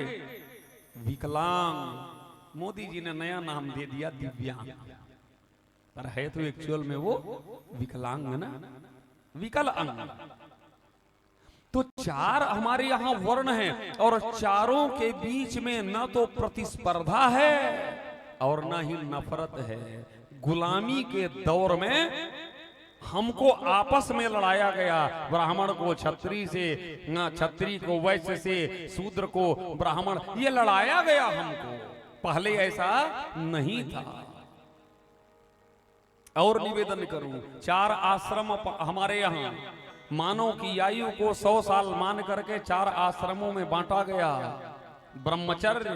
विकलांग। मोदी जी ने नया नाम दे दिया दिव्यांग, पर है तो एक्चुअल में वो विकलांग ना, विकल अंग। तो 4 हमारे यहाँ वर्ण हैं, और चारों के बीच में न तो प्रतिस्पर्धा है और न ही नफरत है। गुलामी के दौर में हमको आपस में लड़ाया गया। ब्राह्मण को क्षत्रिय से, क्षत्रिय को वैश्य से, शूद्र को ब्राह्मण, ये लड़ाया गया हमको। पहले ऐसा नहीं था। और निवेदन करूं, 4 आश्रम हमारे यहाँ मानव की आयु को 100 साल मान करके 4 आश्रमों में बांटा गया। ब्रह्मचर्य,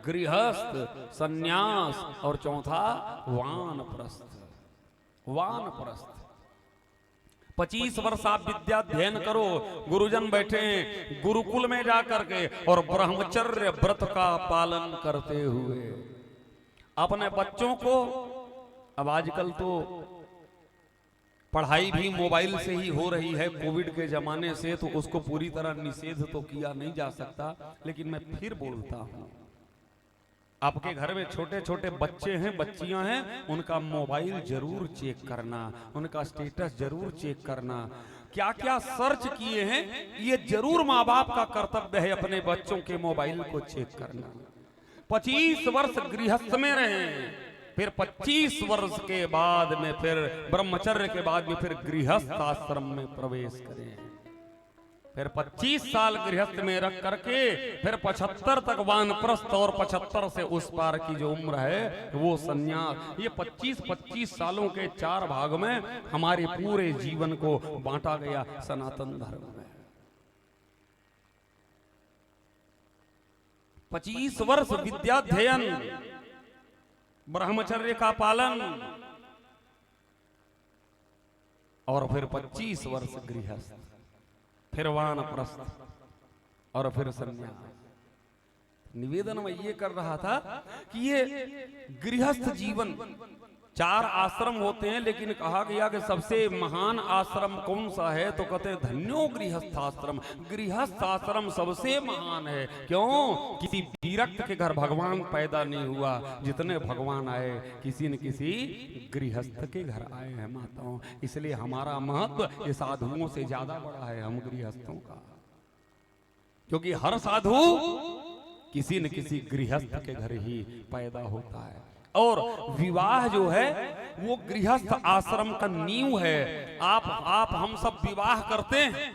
गृहस्थ, सन्यास और चौथा वानप्रस्थ। वानप्रस्थ 25 वर्ष आप विद्या अध्ययन करो। गुरुजन बैठे हैं गुरुकुल में जाकर के, और ब्रह्मचर्य व्रत का पालन करते हुए अपने बच्चों को, अब आजकल तो पढ़ाई भी मोबाइल से ही हो रही है कोविड के जमाने से, तो उसको पूरी तरह निषेध तो किया नहीं जा सकता, लेकिन मैं फिर बोलता हूं, आपके घर में छोटे छोटे बच्चे हैं, बच्चियां हैं, उनका मोबाइल जरूर चेक करना, उनका स्टेटस जरूर चेक करना, क्या क्या सर्च किए हैं ये जरूर माँ बाप का कर्तव्य है अपने बच्चों के मोबाइल को चेक करना। 25 वर्ष गृहस्थ में रहे, फिर 25 वर्ष के बाद में फिर ब्रह्मचर्य के बाद में फिर गृहस्थ आश्रम में प्रवेश करें, फिर 25 साल गृहस्थ में रख करके फिर 75 तक वानप्रस्थ और 75 से उस पार की जो उम्र है वो संन्यास। ये 25 सालों के 4 भाग में हमारे पूरे जीवन को बांटा गया सनातन धर्म में। 25 वर्ष विद्याध्ययन, ब्रह्मचर्य का पालन, और फिर 25 वर्ष गृहस्थ, फिर वानप्रस्थ और फिर संन्यास। निवेदन में ये कर रहा था कि ये गृहस्थ जीवन, 4 आश्रम होते हैं, लेकिन कहा गया कि सबसे महान आश्रम कौन सा है, तो कहते हैं धन्यो गृहस्थ आश्रम। गृहस्थ आश्रम सबसे महान है। क्यों? किसी विरक्त के घर भगवान पैदा नहीं हुआ, जितने भगवान आए किसी न किसी गृहस्थ के घर आए हैं माताओं। इसलिए हमारा महत्व ये साधुओं से ज्यादा बड़ा है हम गृहस्थों का, क्योंकि हर साधु किसी न किसी गृहस्थ के घर ही पैदा होता है। और विवाह जो है वो गृहस्थ आश्रम का नींव है। आप हम सब विवाह करते हैं,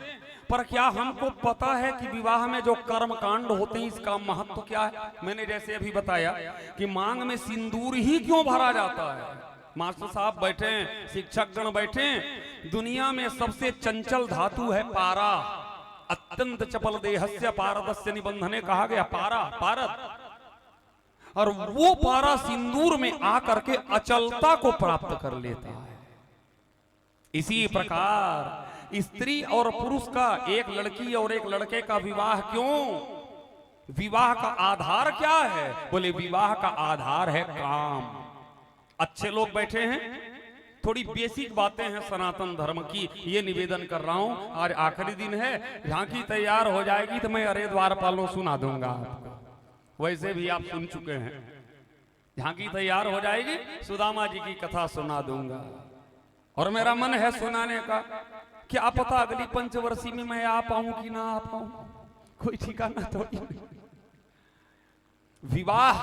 पर क्या हमको पता है कि विवाह में जो कर्म कांड होते हैं इसका महत्व क्या है? मैंने जैसे अभी बताया कि मांग में सिंदूर ही क्यों भरा जाता है। मास्टर साहब बैठे, शिक्षक गण बैठे, दुनिया में सबसे चंचल धातु है पारा। अत्यंत चपल देहस्य पारदस्य निबंधने कहा गया, पारा, पारद। और वो पारा सिंदूर में आकर के अचलता को प्राप्त कर लेता है। इसी प्रकार स्त्री और पुरुष का, एक लड़की और एक लड़के का विवाह क्यों? विवाह का आधार क्या है? बोले विवाह का आधार है काम। अच्छे लोग बैठे हैं, थोड़ी बेसिक बातें हैं सनातन धर्म की, ये निवेदन कर रहा हूं। आज आखिरी दिन है, झांकी तैयार हो जाएगी तो मैं अरे द्वारपालों सुना दूंगा आपको, वैसे भी आप सुन चुके हैं। झांकी तैयार हो जाएगी, सुदामा जी की कथा सुना दूंगा, और मेरा मन है सुनाने का। क्या पता अगली पंचवर्षी में मैं आ पाऊं कि ना आ पाऊं, कोई ठिकाना थोड़ी। विवाह,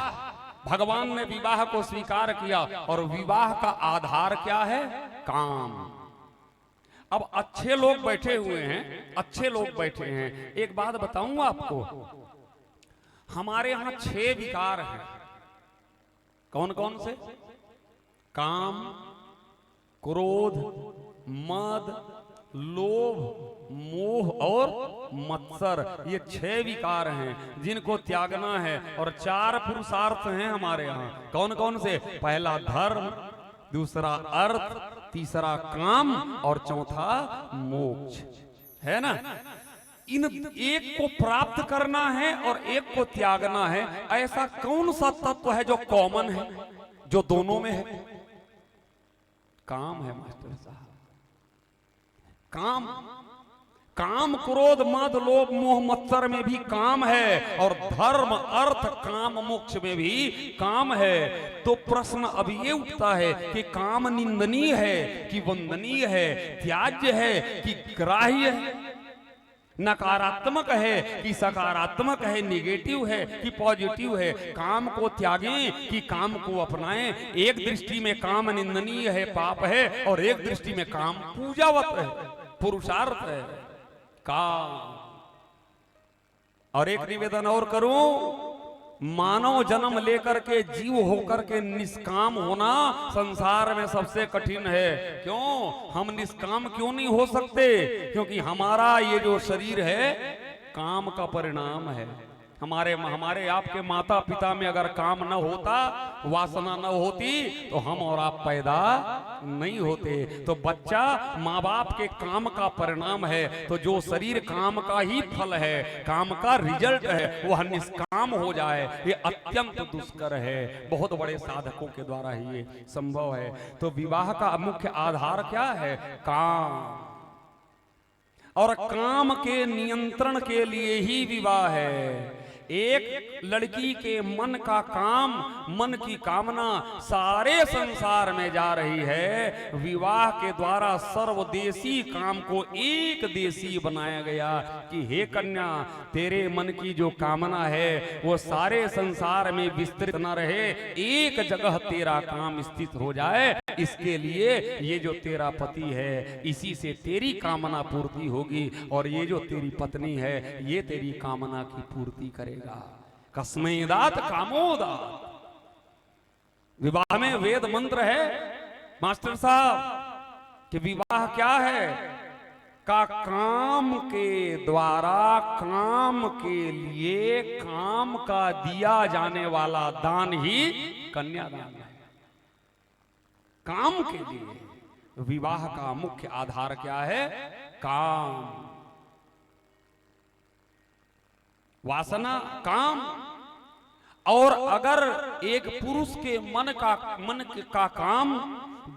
भगवान ने विवाह को स्वीकार किया, और विवाह का आधार क्या है? काम। अब अच्छे लोग बैठे हुए हैं, अच्छे लोग बैठे हैं। एक बात बताऊं आपको, हमारे यहां 6 विकार हैं। कौन कौन से? काम, क्रोध, मद, लोभ, मोह और मत्सर। ये 6 विकार हैं जिनको त्यागना है, और 4 पुरुषार्थ हैं हमारे यहाँ। कौन कौन से? पहला धर्म, दूसरा अर्थ, तीसरा काम, और चौथा मोक्ष, है ना। इन एक को प्राप्त करना है और एक को त्यागना है। ऐसा कौन सा तत्व है जो कॉमन है, जो दोनों में है? काम है मास्टर साहब। काम, काम, क्रोध, मद, लोभ, मोह, मत्सर में भी काम है, और धर्म, अर्थ, काम, मोक्ष में भी काम है। तो प्रश्न अब ये उठता है कि काम निंदनीय है कि वंदनीय है, त्याज्य है कि ग्राह्य है, नकारात्मक है कि सकारात्मक है, निगेटिव है कि पॉजिटिव है? काम को त्यागें कि काम को अपनाएं? एक दृष्टि में काम निंदनीय है, पाप है, और एक दृष्टि में काम पूजावत है, पुरुषार्थ है। काम। और एक निवेदन और करूं, मानव जन्म लेकर के जीव होकर के निष्काम होना संसार में सबसे कठिन है। क्यों? हम निष्काम क्यों नहीं हो सकते? क्योंकि हमारा ये जो शरीर है काम का परिणाम है। हमारे आपके माता पिता में अगर काम न होता, वासना न होती, तो हम और आप पैदा नहीं होते। तो बच्चा माँ बाप के काम का परिणाम है। तो जो शरीर काम का ही फल है, काम का रिजल्ट है, वह निष्काम हो जाए, ये अत्यंत दुष्कर है। बहुत बड़े साधकों के द्वारा ही ये संभव है। तो विवाह का मुख्य आधार क्या है? काम। और काम के नियंत्रण के लिए ही विवाह है। एक लड़की के मन का काम, मन की कामना सारे संसार में जा रही है। विवाह के द्वारा सर्वदेशी काम को एक देशी बनाया गया कि हे कन्या, तेरे मन की जो कामना है वो सारे संसार में विस्तृत न रहे, एक जगह तेरा काम स्थित हो जाए। इसके लिए ये जो तेरा पति है, इसी से तेरी कामना पूर्ति होगी, और ये जो तेरी पत्नी है ये तेरी कामना की पूर्ति करेगा। कस्मैदात कामोदात। विवाह में वेद मंत्र है मास्टर साहब कि विवाह क्या है का काम के द्वारा, काम के लिए, काम का दिया जाने वाला दान ही कन्यादान है। काम के लिए विवाह का मुख्य आधार क्या है? काम, वासना, काम। और अगर एक पुरुष के मन का काम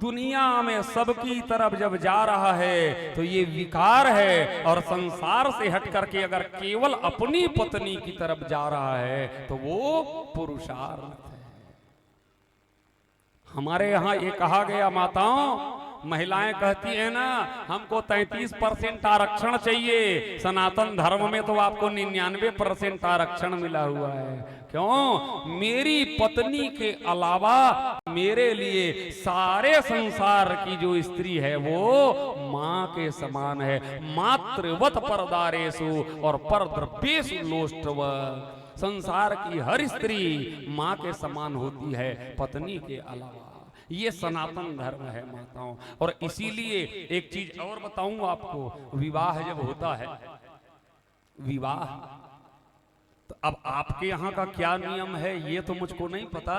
दुनिया में सबकी तरफ जब जा रहा है तो ये विकार है, और संसार से हट करके अगर केवल अपनी पत्नी की तरफ जा रहा है तो वो पुरुषार्थ है। हमारे यहाँ ये कहा गया, माताओं, महिलाएं कहती है ना, हमको 33% आरक्षण चाहिए। सनातन धर्म में तो आपको 99% आरक्षण मिला हुआ है। क्यों? मेरी पत्नी के अलावा मेरे लिए सारे संसार की जो स्त्री है वो माँ के समान है। मातृवत परदारेषु और परद्रव्येषु लोष्टवत्। संसार की हर स्त्री माँ के समान होती है, पत्नी के अलावा। ये सनातन धर्म है माताओं। और इसीलिए एक चीज और बताऊं आपको, विवाह जब होता है, विवाह तो अब आपके यहाँ का क्या नियम है ये तो मुझको नहीं पता।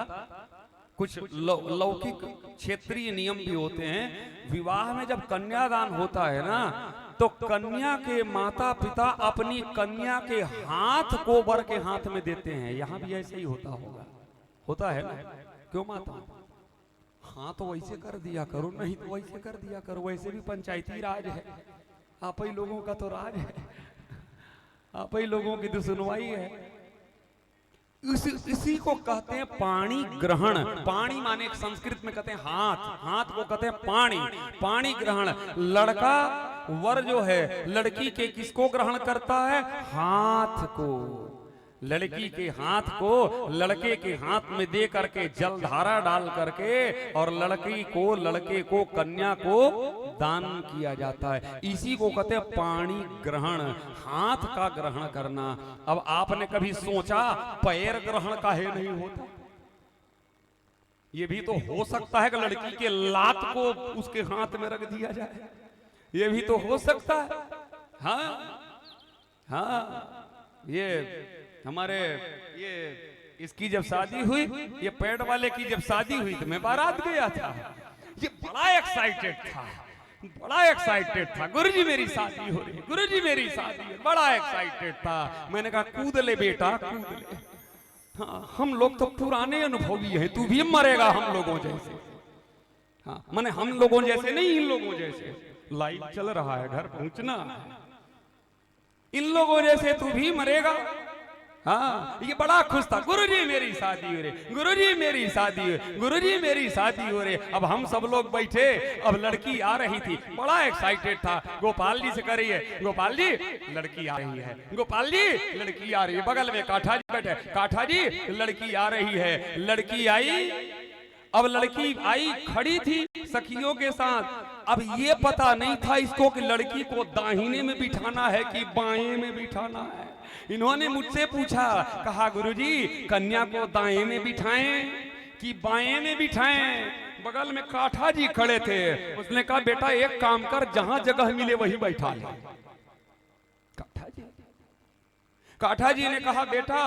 कुछ लौकिक क्षेत्रीय नियम भी होते हैं। विवाह में जब कन्यादान होता है ना, तो कन्या के माता पिता अपनी कन्या के हाथ को वर के हाथ में देते हैं। यहाँ भी ऐसे ही होता होगा, होता है ना? क्यों माता? हाँ तो वैसे कर दिया करो, नहीं तो वैसे कर दिया करो। वैसे भी पंचायती राज है, आप ही लोगों का तो राज है, आप ही लोगों की तो सुनवाई है। इसी को कहते हैं पाणी ग्रहण। पाणी माने संस्कृत में कहते हैं हाथ, हाथ को कहते हैं पाणी, पाणी ग्रहण। लड़का वर जो है लड़की के किसको ग्रहण करता है? हाथ को। लड़की के हाथ को लड़के के हाथ में दे करके जलधारा डाल करके और लड़की को, लड़के को, कन्या को दान किया जाता है। इसी को कहते हैं पाणी ग्रहण, हाथ का ग्रहण करना। अब आपने कभी सोचा पैर ग्रहण काहे नहीं होता? ये भी तो हो सकता है कि लड़की के लात को उसके हाथ में रख दिया जाए, ये भी तो हो सकता है। हाँ हाँ, ये हमारे ये इसकी जब शादी हुई, ये पेड़ वाले की जब शादी हुई तो मैं बारात गया था। ये बड़ा एक्साइटेड था, बड़ा एक्साइटेड था। गुरुजी मेरी शादी हो रही, गुरुजी मेरी शादी है। बड़ा एक्साइटेड था। मैंने कहा कूद ले बेटा, कूद ले। हाँ, हम लोग तो पुराने अनुभवी हैं, तू भी मरेगा हम लोगों जैसे। हाँ, माने हम लोगों जैसे नहीं, इन लोगों जैसे। लाइट चल रहा है, घर पहुंचना है। इन लोगों जैसे तू भी मरेगा। हाँ, ये बड़ा खुश था। गुरुजी मेरी शादी हो रही, गुरुजी मेरी शादी हो, गुरुजी मेरी शादी हो रही। अब हम सब लोग बैठे, अब लड़की आ रही थी, बड़ा एक्साइटेड था। गोपाल जी से कह रही है, गोपाल जी लड़की आ रही है, गोपाल जी लड़की आ रही है। बगल में काठा जी बैठे, काठा जी लड़की आ रही है। लड़की आई, अब लड़की आई खड़ी थी सखियों के साथ। अब ये पता नहीं था इसको कि लड़की को दाहिने में बिठाना है कि बाएं में बिठाना है। इन्होंने मुझसे पूछा, कहा गुरुजी कन्या को दाएं में बिठाएं कि बाएं में बिठाएं? बगल में काठा जी खड़े थे। उसने कहा बेटा एक काम कर, जहां जगह मिले वही बैठा ले। काठा जी ने कहा बेटा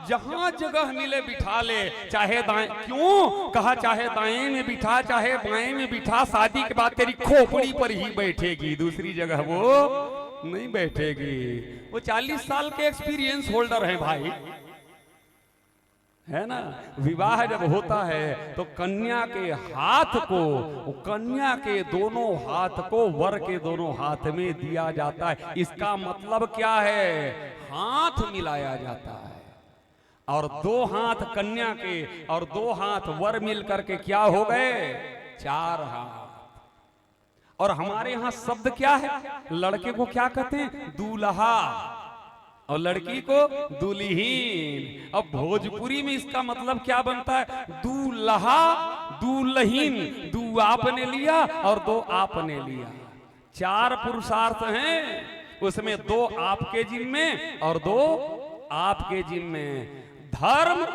जहां जगह मिले बिठा ले, चाहे दाएं। क्यों? कहा चाहे दाएं में बिठा चाहे बाएं में बिठा, शादी के बाद तेरी खोपड़ी पर ही बैठेगी, दूसरी जगह वो नहीं बैठेगी। वो 40 साल के एक्सपीरियंस होल्डर हैं भाई, है ना। विवाह जब होता है तो कन्या के हाथ को, कन्या के दोनों हाथ को वर के दोनों हाथ में दिया जाता है। इसका मतलब क्या है? हाथ मिलाया जाता है। और 2 हाथ कन्या के और 2 हाथ वर मिल करके क्या हो गए? 4 हाथ। और हमारे यहां शब्द क्या है? लड़के को क्या कहते हैं? दूल्हा, और लड़की को दुल्हीन। अब भोजपुरी में इसका मतलब क्या बनता है? दूल्हा दुल्हीन। 2 आपने लिया और 2 आपने लिया। 4 पुरुषार्थ हैं, उसमें 2 आपके जिम्मे और 2 आपके जिम्मे। धर्म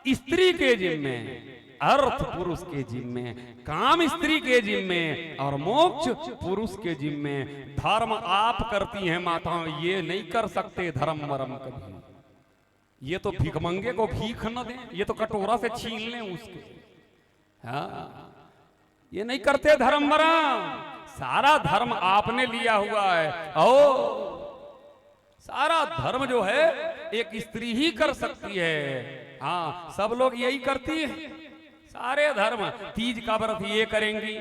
स्त्री के जिम्मे, अर्थ पुरुष के जिम्मे, काम स्त्री के जिम्मे और मोक्ष पुरुष के जिम्मे। धर्म आप करती हैं माताओं, ये नहीं कर सकते धर्म मरम कभी। ये तो भिखमंगे को भीख न दें, ये तो कटोरा से छीन लें उसके। हाँ, ये नहीं करते धर्म मरम। सारा धर्म आपने लिया हुआ है। ओ सारा धर्म जो है एक स्त्री ही कर सकती है। हाँ, सब लोग यही करती है। सारे धर्म, तीज का व्रत ये करेंगी,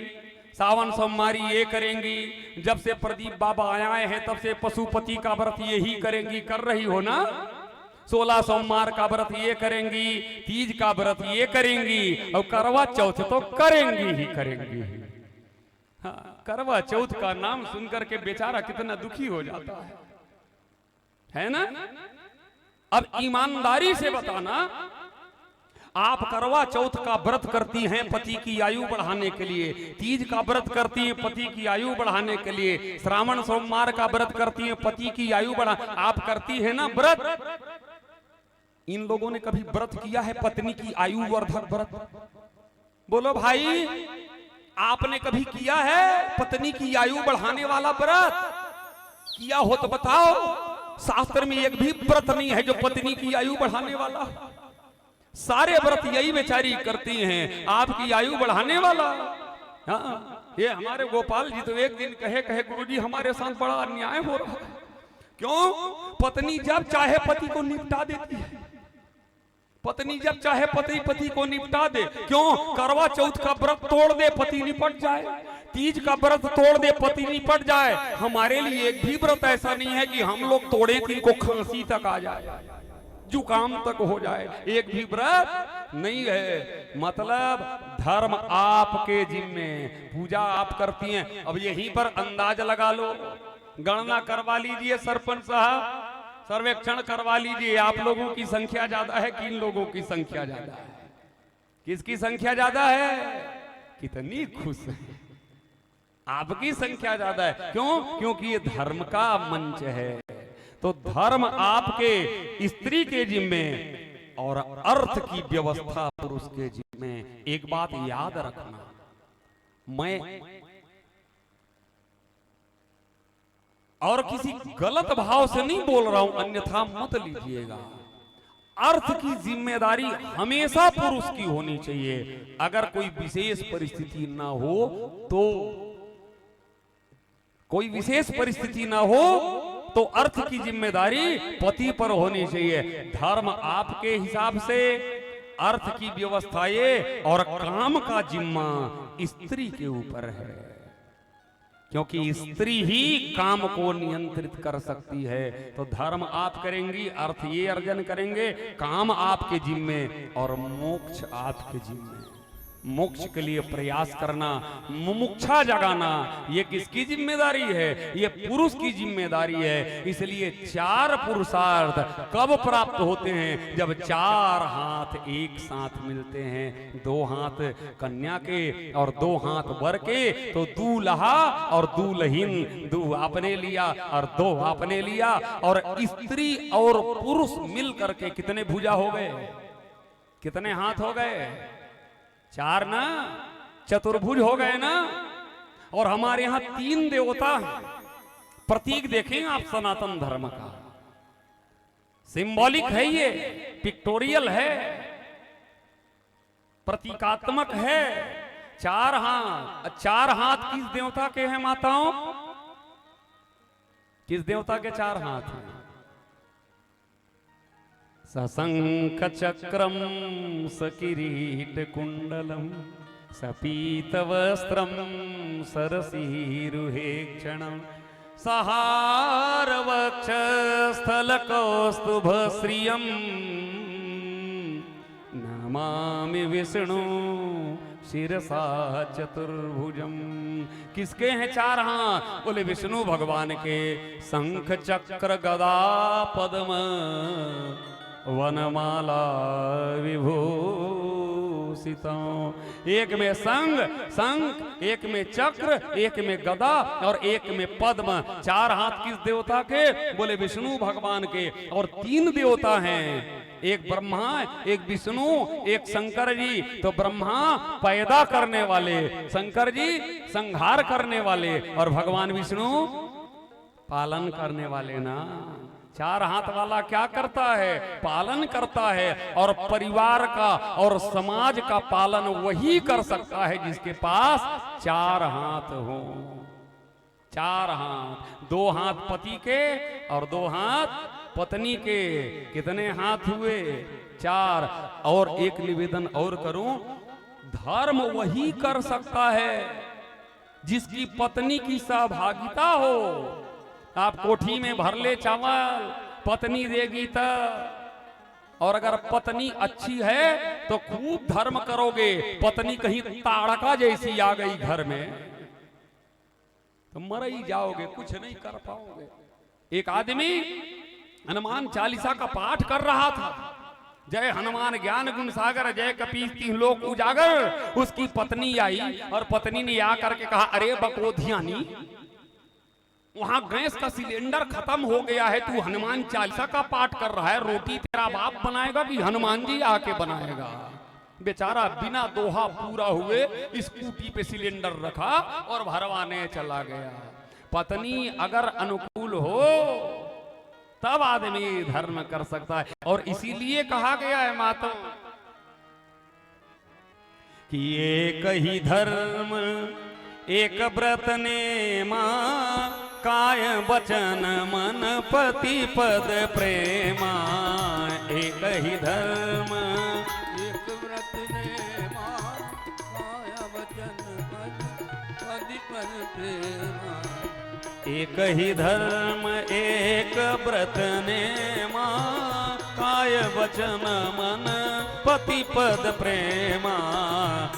सावन सोमवारी ये करेंगी, जब से प्रदीप बाबा आए हैं तब से पशुपति का व्रत यही करेंगी। कर रही हो ना? 16 सोमवार का व्रत ये करेंगी, तीज का व्रत ये करेंगी, और करवा चौथ तो करेंगी ही करेंगी। हाँ, करवा चौथ का नाम सुनकर के बेचारा कितना दुखी हो जाता है ना? अब ईमानदारी से बताना, आप करवा चौथ का व्रत करती हैं पति की आयु बढ़ाने के लिए, तीज का व्रत करती हैं पति की आयु बढ़ाने के लिए, श्रावण सोमवार का व्रत करती हैं पति की आयु बढ़ा, आप करती हैं ना व्रत। इन लोगों ने कभी व्रत किया है पत्नी की आयु वर्धक व्रत? बोलो भाई, आपने कभी किया है पत्नी की आयु बढ़ाने वाला व्रत? किया हो तो बताओ। शास्त्र में एक भी व्रत नहीं है जो पत्नी की आयु बढ़ाने वाला। सारे व्रत यही बेचारी करती हैं, आपकी आयु बढ़ाने वाला। हाँ, ये हमारे गोपाल जी तो एक दिन कहे गुरुजी हमारे साथ बड़ा अन्याय हो रहा है। क्यों? पत्नी जब चाहे पति को निपटा देती है। पत्नी जब चाहे पति को निपटा दे। क्यों? करवा चौथ का व्रत तोड़ दे पति निपट जाए, तीज का व्रत तोड़ दे पति निपट जाए। हमारे लिए एक भी व्रत ऐसा नहीं है कि हम लोग तोड़े कि इनको खांसी तक आ जाए, जुकाम तक हो जाए। एक भी व्रत नहीं है। मतलब धर्म आपके जिम्मे, पूजा आप करती हैं। अब यहीं पर अंदाज लगा लो, गणना करवा लीजिए सरपंच साहब, सर्वेक्षण करवा लीजिए। आप लोगों की संख्या ज्यादा है कि इन लोगों की संख्या ज्यादा है? किसकी संख्या ज्यादा है? कितनी खुश है, आपकी संख्या ज्यादा है। क्यों? क्योंकि ये धर्म का मंच है। तो धर्म आपके स्त्री के जिम्मे और अर्थ की व्यवस्था पुरुष के जिम्मे। एक बात याद रखना, मैं और किसी गलत भाव से नहीं बोल रहा हूं, अन्यथा मत लीजिएगा। अर्थ की जिम्मेदारी हमेशा पुरुष की होनी चाहिए। अगर कोई विशेष परिस्थिति ना हो तो, कोई विशेष परिस्थिति ना हो तो अर्थ की जिम्मेदारी पति पर होनी चाहिए। धर्म आपके हिसाब से, अर्थ की व्यवस्था ये, और काम का जिम्मा स्त्री के ऊपर है। क्योंकि स्त्री ही काम को नियंत्रित कर सकती है। तो धर्म आप करेंगी, अर्थ ये अर्जन करेंगे, काम आपके जिम्मे और मोक्ष आपके जिम्मे। मोक्ष के लिए प्रयास करना, मुमुक्षा जगाना, ये किसकी जिम्मेदारी है? ये पुरुष की जिम्मेदारी है। इसलिए 4 पुरुषार्थ कब प्राप्त होते हैं? जब 4 हाथ एक साथ मिलते हैं। 2 हाथ कन्या के और 2 हाथ वर के, तो दूल्हा और दुल्हीन। 2 आपने लिया और 2 आपने लिया। और स्त्री और पुरुष मिल करके कितने भुजा हो गए? कितने हाथ हो गए? 4 ना, चतुर्भुज हो गए ना। और हमारे यहां 3 देवता प्रतीक देखें आप सनातन धर्म का, सिंबॉलिक है, ये पिक्टोरियल है, प्रतीकात्मक है। 4 हाथ, 4 हाथ किस देवता के हैं माताओं? किस देवता के 4 हाथ हैं? सशंख चक्रम सकिरीट कुंडलम सपीत वस्त्रम सरसीरुहेक्षणम सहार वक्ष स्थल कौस्तुभ श्रियम नमामि विष्णु शिरसा चतुर्भुजम। किसके हैं चार हाथ? बोले विष्णु भगवान के। शंख चक्र गदा पद्म वनमाला विभूषितम। एक में शंख, एक में चक्र, एक में गदा और एक में पद्म। चार हाथ किस देवता के? बोले विष्णु भगवान के। और तीन देवता हैं, एक ब्रह्मा, एक विष्णु, एक शंकर जी। तो ब्रह्मा पैदा करने वाले, शंकर जी संहार करने वाले और भगवान विष्णु पालन करने वाले ना। चार हाथ वाला क्या करता है? पालन करता है। और परिवार का और समाज का पालन वही कर सकता है जिसके पास चार हाथ हो। चार हाथ, दो हाथ पति के और दो हाथ पत्नी के। कितने हाथ हुए? चार। और एक निवेदन और करूं, धर्म वही कर सकता है जिसकी पत्नी की सहभागिता हो। आप कोठी में भर ले चावल, पत्नी देगी तब। और अगर पत्नी अच्छी है तो खूब धर्म करोगे। पत्नी कहीं ताड़का जैसी आ गई घर में तो मर ही जाओगे, कुछ नहीं कर पाओगे। एक आदमी हनुमान चालीसा का पाठ कर रहा था। जय हनुमान ज्ञान गुण सागर, जय कपीस तीन लोक उजागर। उसकी पत्नी आई और पत्नी ने आकर के कहा, अरे बकोधियानी, वहां गैस का सिलेंडर खत्म हो गया है, तू हनुमान चालीसा का पाठ कर रहा है, रोटी तेरा बाप बनाएगा कि हनुमान जी आके बनाएगा? बेचारा बिना दोहा पूरा हुए स्कूटी पे सिलेंडर रखा और भरवाने चला गया। पत्नी अगर अनुकूल हो तब आदमी धर्म कर सकता है। और इसीलिए कहा गया है माता कि एक ही धर्म एक व्रत ने मां, काय वचन मन पति पद प्रेमा। एक ही धर्म एक व्रत ने मां, काय वचन मन पति पद प्रेमा। एक ही धर्म एक व्रत ने मां, काय वचन मन पति पद प्रेमा।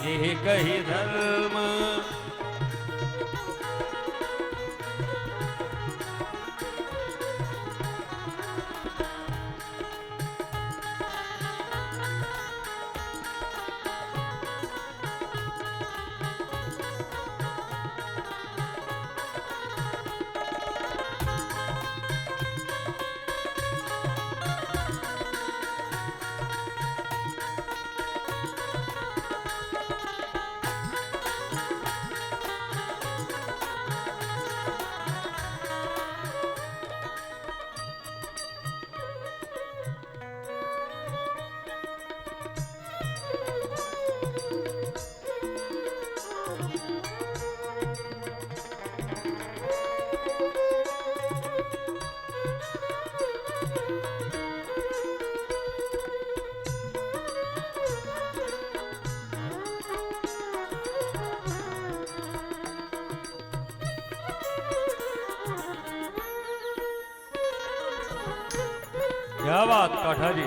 एक ही धर्म क्या बात काठा जी।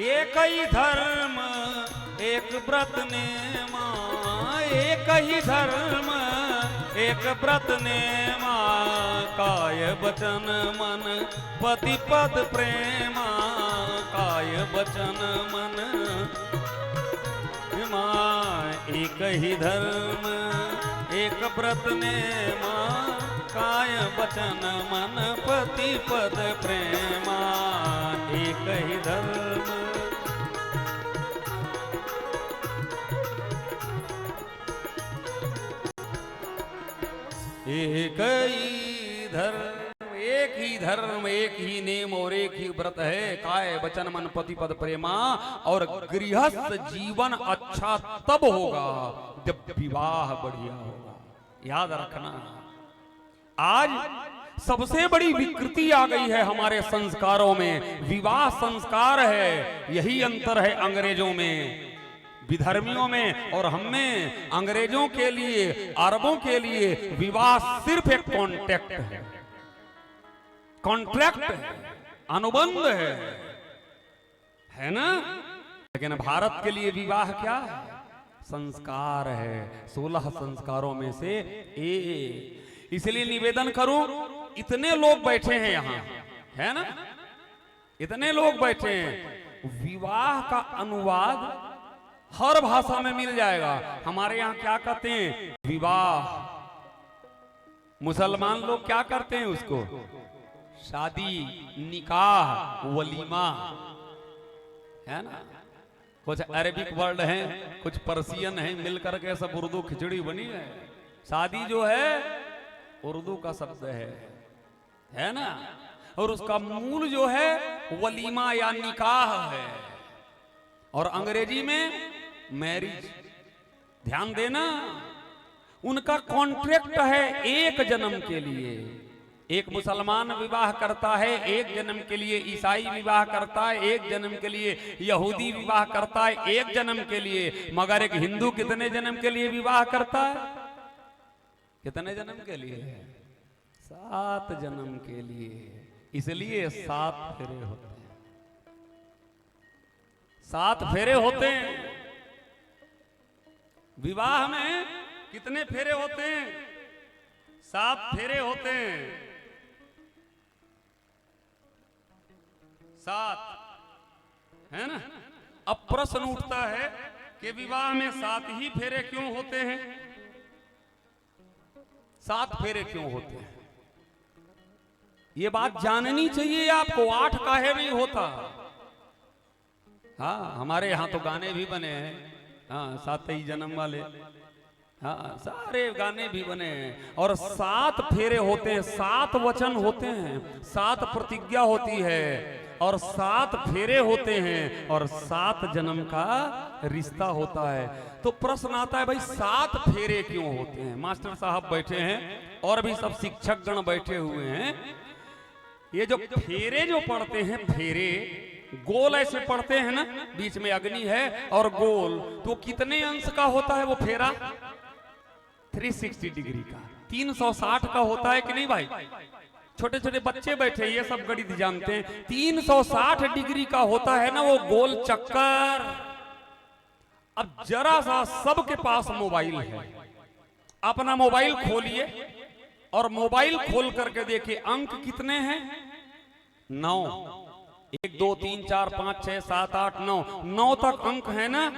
एक ही धर्म एक व्रत ने मां, एक ही धर्म एक व्रत ने मां, काय वचन मन पति पद प्रेमा, काय वचन मन मां। एक ही धर्म एक व्रत ने मां, काय वचन मन पति पद प्रेमा। एक ही धर्म एक ही धर्म, एक ही धर्म एक ही नेम और एक ही व्रत है, काय वचन मन पति पद प्रेमा। और गृहस्थ जीवन अच्छा तब होगा जब विवाह बढ़िया होगा। याद रखना, आज सबसे बड़ी विकृति आ गई है हमारे संस्कारों में, विवाह संस्कार है। यही अंतर है अंग्रेजों में, विधर्मियों में और हम में। अंग्रेजों के लिए, अरबों के लिए विवाह सिर्फ एक कॉन्ट्रैक्ट है, कॉन्ट्रैक्ट है, अनुबंध है ना। लेकिन भारत के लिए विवाह क्या है? संस्कार है, 16 संस्कारों में से एक। इसलिए निवेदन करूं, इतने लोग बैठे हैं यहाँ, है ना, इतने लोग बैठे हैं, विवाह का अनुवाद हर भाषा में मिल जाएगा। हमारे यहाँ क्या कहते हैं? विवाह। मुसलमान लोग क्या करते हैं उसको? शादी, निकाह, वलीमा, है ना। कुछ अरबिक वर्ड हैं, कुछ पर्सियन हैं, मिलकर के सब उर्दू खिचड़ी बनी है। शादी जो है उर्दू का शब्द है ना, और उसका मूल जो है वलीमा या निकाह है, और अंग्रेजी में मैरिज। ध्यान देना, उनका कॉन्ट्रैक्ट है एक जन्म के लिए। एक मुसलमान विवाह करता है एक जन्म के लिए, ईसाई विवाह करता है एक जन्म के लिए, यहूदी विवाह करता है एक जन्म के लिए, मगर एक हिंदू कितने जन्म के लिए विवाह करता है? कितने जन्म के लिए? 7 जन्म के लिए। इसलिए 7 फेरे होते हैं, 7 फेरे होते हैं। विवाह में कितने फेरे होते हैं? 7 फेरे होते हैं, 7, है ना। अब प्रश्न उठता है कि विवाह में 7 ही फेरे क्यों होते हैं? 7 फेरे क्यों होते हैं? ये बात जाननी चाहिए आपको। 8 काहे नहीं होता? हाँ, हमारे यहाँ तो गाने भी बने हैं, हाँ, 7 ही जन्म वाले, हाँ, सारे गाने भी बने हैं। और 7 फेरे होते हैं, 7 वचन होते हैं, 7 प्रतिज्ञा होती है, और 7 फेरे होते हैं, और 7 जन्म का रिश्ता होता है। तो प्रश्न आता है, भाई 7 फेरे क्यों होते हैं? मास्टर साहब बैठे हैं और भी सब शिक्षक गण बैठे हुए हैं। ये जो फेरे जो पढ़ते हैं, फेरे गोल ऐसे पढ़ते हैं ना, बीच में अग्नि है और गोल, तो कितने अंश का होता है वो फेरा? 360 डिग्री का, 360 का होता है कि नहीं भाई? छोटे छोटे बच्चे बैठे, ये सब गणित जानते हैं। 360 डिग्री का होता है ना वो गोल चक्कर। अब जरा सा सबके पास मोबाइल है, अपना मोबाइल खोलिए और मोबाइल खोल करके देखिए अंक कितने हैं? 9, 1 2 3 4 5 6 7 8 9, 9 तक अंक है ना।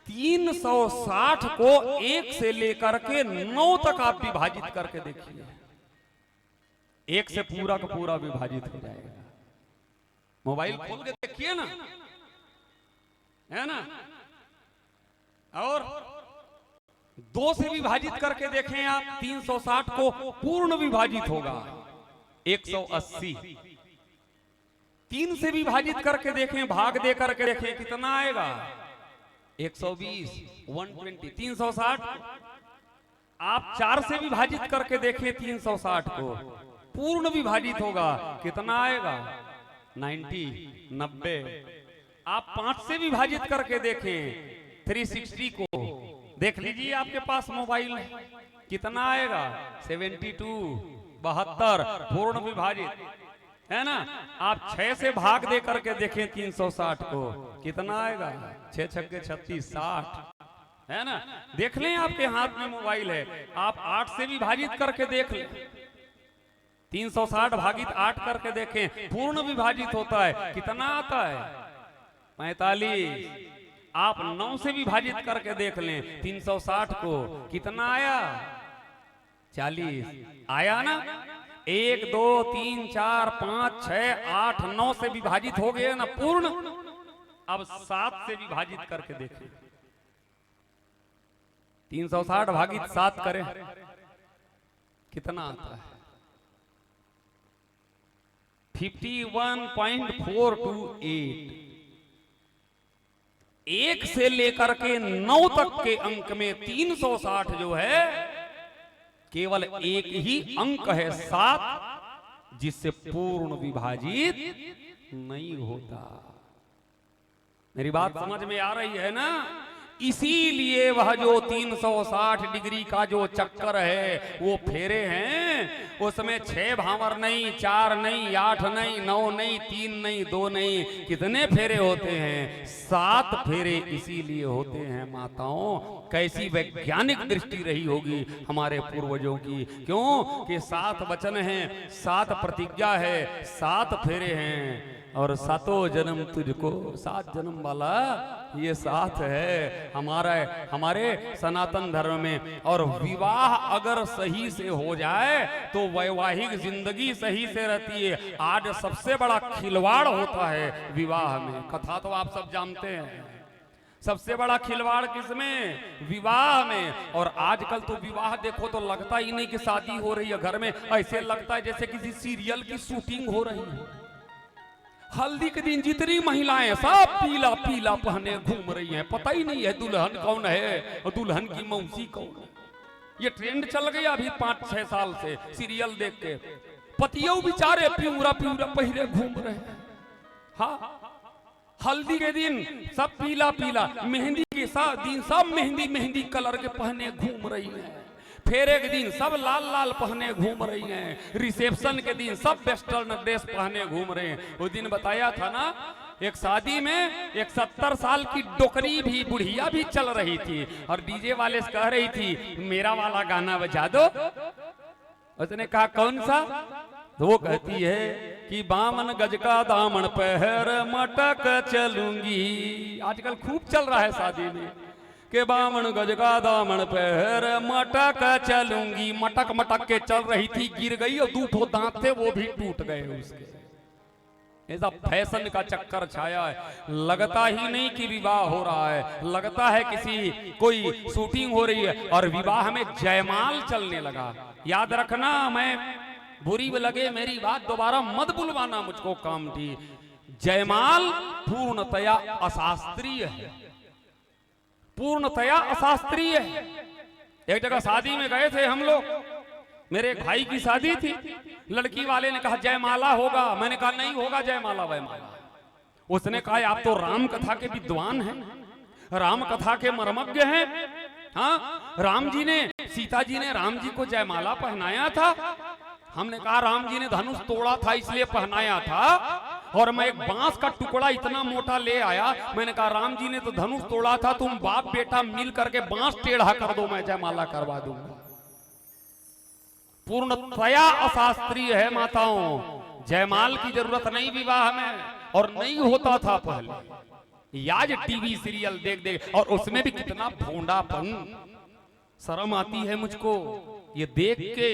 360 को 1 से लेकर के 9 तक आप विभाजित करके देखिए, 1 से पूरा का पूरा विभाजित हो जाएगा। मोबाइल खोल के देखिए ना, है ना। और 2 से विभाजित करके देखें आप, 360 को पूर्ण विभाजित होगा 180। 3 से विभाजित करके देखें, भाग दे करके देखें, कितना आएगा? 120, 120, 360। आप 4 से विभाजित करके देखें 360 को, पूर्ण विभाजित होगा, कितना आएगा? 90, 90। आप 5 से विभाजित करके देखें 360 को, देख लीजिए आपके पास मोबाइल है, कितना आएगा? 72, 72, पूर्ण विभाजित, है ना। आप 6 से भाग दे करके देखें 360 को, कितना आएगा? 6 छक्के 36, 60, है ना। देख लें आपके हाथ में मोबाइल है, आप 8 से विभाजित करके देख लें, 360 भागित 8 करके देखें, पूर्ण विभाजित होता है, कितना आता है? 45। आप 9 से विभाजित करके देख लें 360 को, कितना आया? 40 आया ना। 1 2 3 4 5 6 8 9 से विभाजित हो गए ना पूर्ण। अब 7 से विभाजित करके देखें, 360 भागित 7 करें, कितना आता है? 51.428। 1 से लेकर के 9 तक के अंक में 360 जो है केवल एक ही अंक है 7, जिससे पूर्ण विभाजित नहीं होता। मेरी बात समझ में आ रही है ना? इसीलिए वह जो 360 डिग्री का जो चक्कर है वो फेरे हैं, उसमें 6 भावर नहीं, 4 नहीं, 8 नहीं, 9 नहीं, 3 नहीं, 2 नहीं, कितने फेरे होते हैं? 7 फेरे इसीलिए होते हैं माताओं। कैसी वैज्ञानिक दृष्टि रही होगी हमारे पूर्वजों की। क्यों कि 7 वचन हैं, 7 प्रतिज्ञा है, 7 फेरे हैं, और 7 जन्म तुझको, 7 जन्म वाला ये 7 है हमारे सनातन धर्म में। और विवाह अगर सही से हो जाए तो वैवाहिक जिंदगी सही से रहती है। आज सबसे बड़ा खिलवाड़ होता है विवाह में, कथा तो आप सब जानते हैं। सबसे बड़ा खिलवाड़ किसमें? विवाह में। और आजकल तो विवाह देखो तो लगता ही नहीं कि शादी हो रही है घर में, ऐसे लगता है जैसे किसी सीरियल की शूटिंग हो रही है। हल्दी के दिन जितनी महिलाएं सब पीला पीला पहने घूम रही हैं, पता ही नहीं है दुल्हन कौन है और दुल्हन की मौसी कौन है। ये ट्रेंड चल गया अभी 5-6 साल से सीरियल देख के। पतियों बेचारे प्यूरा प्यूरा पहले घूम रहे हैं। हाँ, हल्दी के दिन सब पीला पीला, मेहंदी के दिन सब मेहंदी मेहंदी कलर के पहने घूम रही है। फेरे के दिन सब लाल लाल पहने घूम रही हैं। रिसेप्शन के दिन सब वेस्टर्न ड्रेस पहने घूम रहे हैं। उस दिन बताया था ना, एक शादी में एक 70 साल की डोकरी भी, बुढ़िया भी चल रही थी और डीजे वाले से कह रही थी मेरा वाला गाना बजा दो। उसने कहा कौन सा? तो वो कहती है कि बामन गज का दामन पहर मटक चलूंगी। आजकल खूब चल रहा है शादी में के बामन गज का दामन पहर मटक चलूंगी। मटक मटक के चल रही थी, गिर गई और 2 दांत थे वो भी टूट गए उसके। ऐसा फैशन का चक्कर छाया है। लगता ही नहीं कि विवाह हो रहा है, लगता है किसी कोई शूटिंग हो रही है। और विवाह में जयमाल चलने लगा। याद रखना, मैं बुरी लगे मेरी बात दोबारा मत बुलवाना मुझको काम थी। जयमाल पूर्णतया अशास्त्रीय है, पूर्णतया अशास्त्रीय है। एक जगह शादी में गए थे हम लोग, मेरे एक भाई की शादी थी। लड़की वाले ने कहा जयमाला होगा, मैंने कहा नहीं होगा जयमाला वयमाला। उसने कहा आप तो राम कथा के विद्वान हैं, राम कथा के मर्मज्ञ हैं। हाँ, राम जी ने, सीता जी ने राम जी को जयमाला पहनाया था। हमने कहा राम जी ने धनुष तोड़ा था इसलिए पहनाया था, और मैं एक बांस का टुकड़ा इतना मोटा ले आया। मैंने कहा राम जी ने तो धनुष तोड़ा था, तुम बाप बेटा मिल करके बांस टेढ़ा कर दो, मैं जयमाला करवा दूंगा। पूर्णतया अशास्त्रीय है माताओं। जयमाल की जरूरत नहीं विवाह में, और नहीं होता था पहले। याज टीवी सीरियल देख देख, और उसमें भी कितना भोंडापन। शर्म आती है मुझको ये देख के।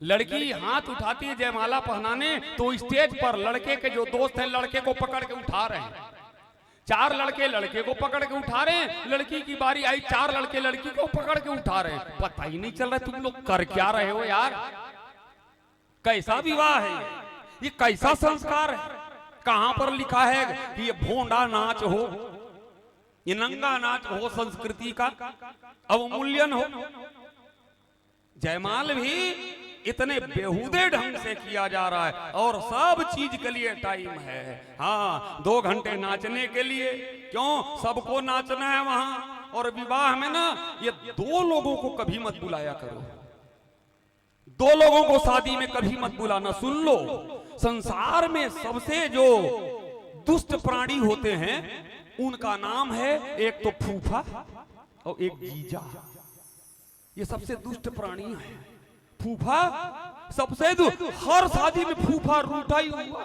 लड़की हाथ उठाती है जयमाला पहनाने तो स्टेज पर लड़के के जो दोस्त हैं लड़के को पकड़ के उठा रहे हैं। 4 लड़के लड़के को पकड़ के उठा रहे हैं। लड़की की बारी आई, 4 लड़के लड़की को पकड़ के उठा रहे हैं। पता ही नहीं चल रहा तुम लोग कर क्या रहे हो यार। कैसा विवाह है ये कैसा संस्कार है? कहां पर लिखा है कि ये भोंडा नाच हो, ये नंगा नाच हो, संस्कृति का अवमूल्यन हो। जयमाल भी इतने बेहुदे ढंग से किया जा रहा है, और सब चीज के लिए टाइम है। हाँ, 2 घंटे नाचने के लिए, क्यों सबको नाचना है वहां। और विवाह में ना ये 2 लोगों को कभी मत बुलाया करो, 2 लोगों को शादी में कभी मत बुलाना। सुन लो, संसार में सबसे जो दुष्ट प्राणी होते हैं उनका नाम है एक तो फूफा और एक जीजा। ये सबसे दुष्ट प्राणी है। फूफा सबसे हर शादी में फूफा रूठा ही हुआ।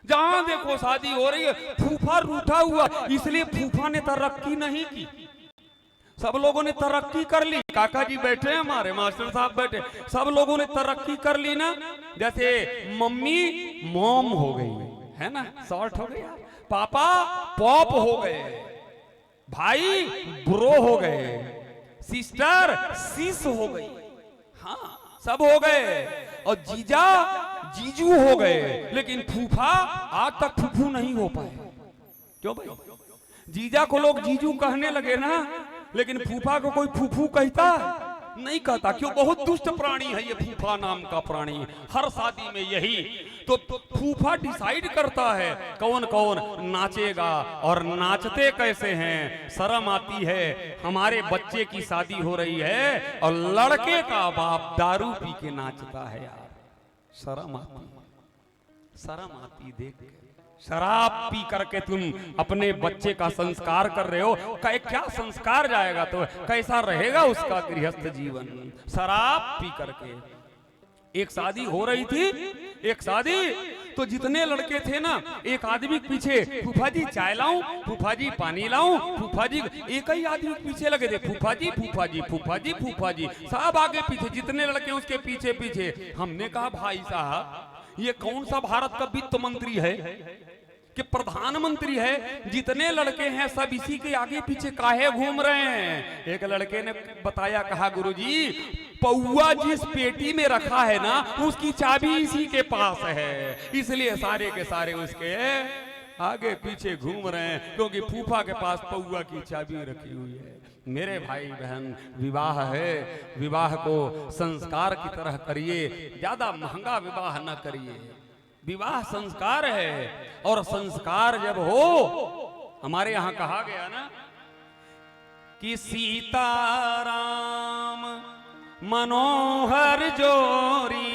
जहां देखो शादी हो रही है फूफा रूठा हुआ। इसलिए फूफा ने तरक्की नहीं की, सब लोगों ने तरक्की कर ली। काका जी बैठे हैं, हमारे मास्टर साहब बैठे, सब लोगों ने तरक्की कर ली ना। जैसे मम्मी मॉम हो गई है ना, शॉर्ट हो गया। पापा पॉप हो गए, भाई ब्रो हो गए, सिस्टर सिस हो गई। हाँ, सब हो गए। और जीजा जीजू हो गए। लेकिन फूफा आज तक फूफू नहीं हो पाए। क्यों भाई? जीजा को लोग जीजू कहने लगे ना, लेकिन फूफा को कोई फूफू कहता नहीं कहता, क्यों? बहुत दुष्ट प्राणी है ये फूफा नाम का प्राणी, हर शादी में यही। तो फूफा डिसाइड करता है कौन कौन नाचेगा और नाचते कैसे हैं। शर्म आती है, हमारे बच्चे की शादी हो रही है और लड़के का बाप दारू पी के नाचता है यार, शर्म आती, शर्म आती देख के। शराब पी करके तुम अपने बच्चे का संस्कार कर रहे हो, क्या संस्कार जाएगा? तो कैसा रहेगा उसका गृहस्थ जीवन शराब पी करके। एक शादी हो रही थी, एक शादी, तो जितने लड़के थे ना, एक आदमी के पीछे फूफा जी चाय लाऊं, फूफा जी पानी लाऊं, फूफा जी, एक ही आदमी के पीछे लगे थे, फूफा जी फूफा जी फूफा जी फूफा जी, सब आगे पीछे, जितने लड़के उसके पीछे पीछे। हमने कहा भाई साहब ये कौन सा भारत का वित्त मंत्री है कि प्रधानमंत्री है? जितने लड़के हैं सब इसी के आगे पीछे काहे घूम रहे हैं? एक लड़के ने बताया, कहा गुरुजी पौआ जिस पेटी में रखा है ना उसकी चाबी इसी के पास है, इसलिए सारे के सारे उसके आगे पीछे घूम रहे हैं, क्योंकि फूफा के पास पौआ की चाबी रखी हुई है। मेरे भाई बहन, विवाह है, विवाह को संस्कार की तरह करिए, ज्यादा महंगा विवाह न करिए। विवाह संस्कार है, और संस्कार जब हो, हमारे यहां कहा गया ना कि सीताराम मनोहर जोरी,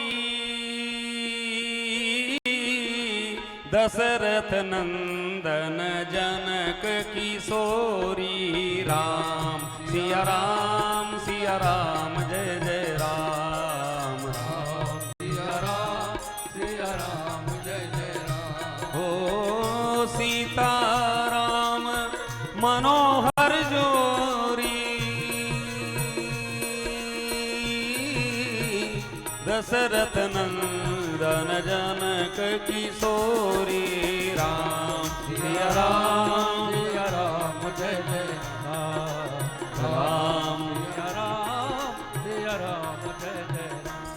दशरथ नंदन जनक किशोरी, राम सिया राम जय जय राम, राम सिया राम जय जय राम। हो सीताराम मनोहर जोरी, दशरथ नंदन जनक किशोरी, राम सिया राम जय जय राम, राम सिया राम जय जय राम।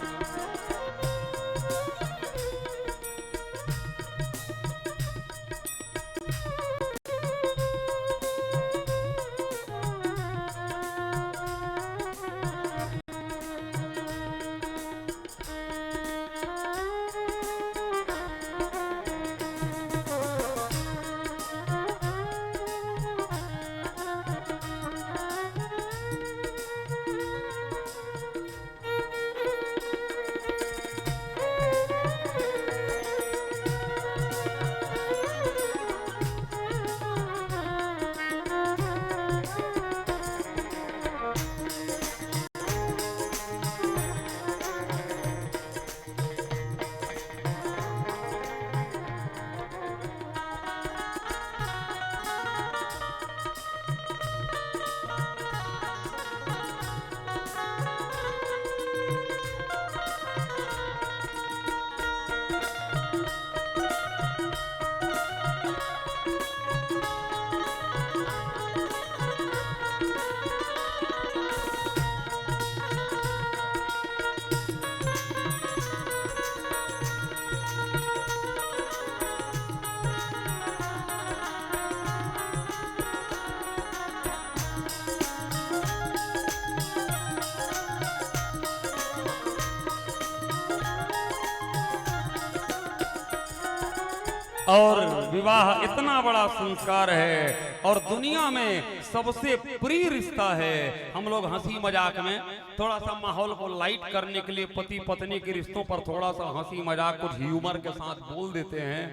और विवाह इतना बड़ा संस्कार है और दुनिया में सबसे प्रिय रिश्ता है। हम लोग हंसी मजाक में थोड़ा सा माहौल को लाइट करने के लिए पति पत्नी के रिश्तों पर थोड़ा सा हंसी मजाक कुछ ह्यूमर के साथ बोल देते हैं,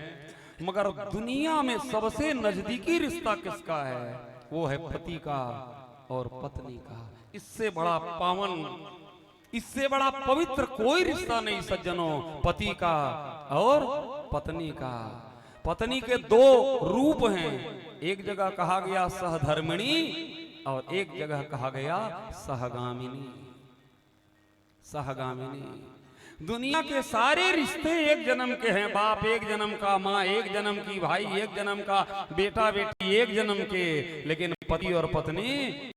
मगर दुनिया में सबसे नजदीकी रिश्ता किसका है? वो है पति का और पत्नी का। इससे बड़ा पावन, इससे बड़ा पवित्र कोई रिश्ता नहीं सज्जनों, पति का और पत्नी का। पत्नी के दो रूप हैं, एक जगह कहा गया सहधर्मिणी और एक जगह कहा गया सहगामिनी। सहगामिनी। दुनिया के सारे रिश्ते एक जन्म के हैं, बाप एक जन्म का, माँ एक जन्म की, भाई एक जन्म का, बेटा बेटी एक जन्म के, लेकिन पति और पत्नी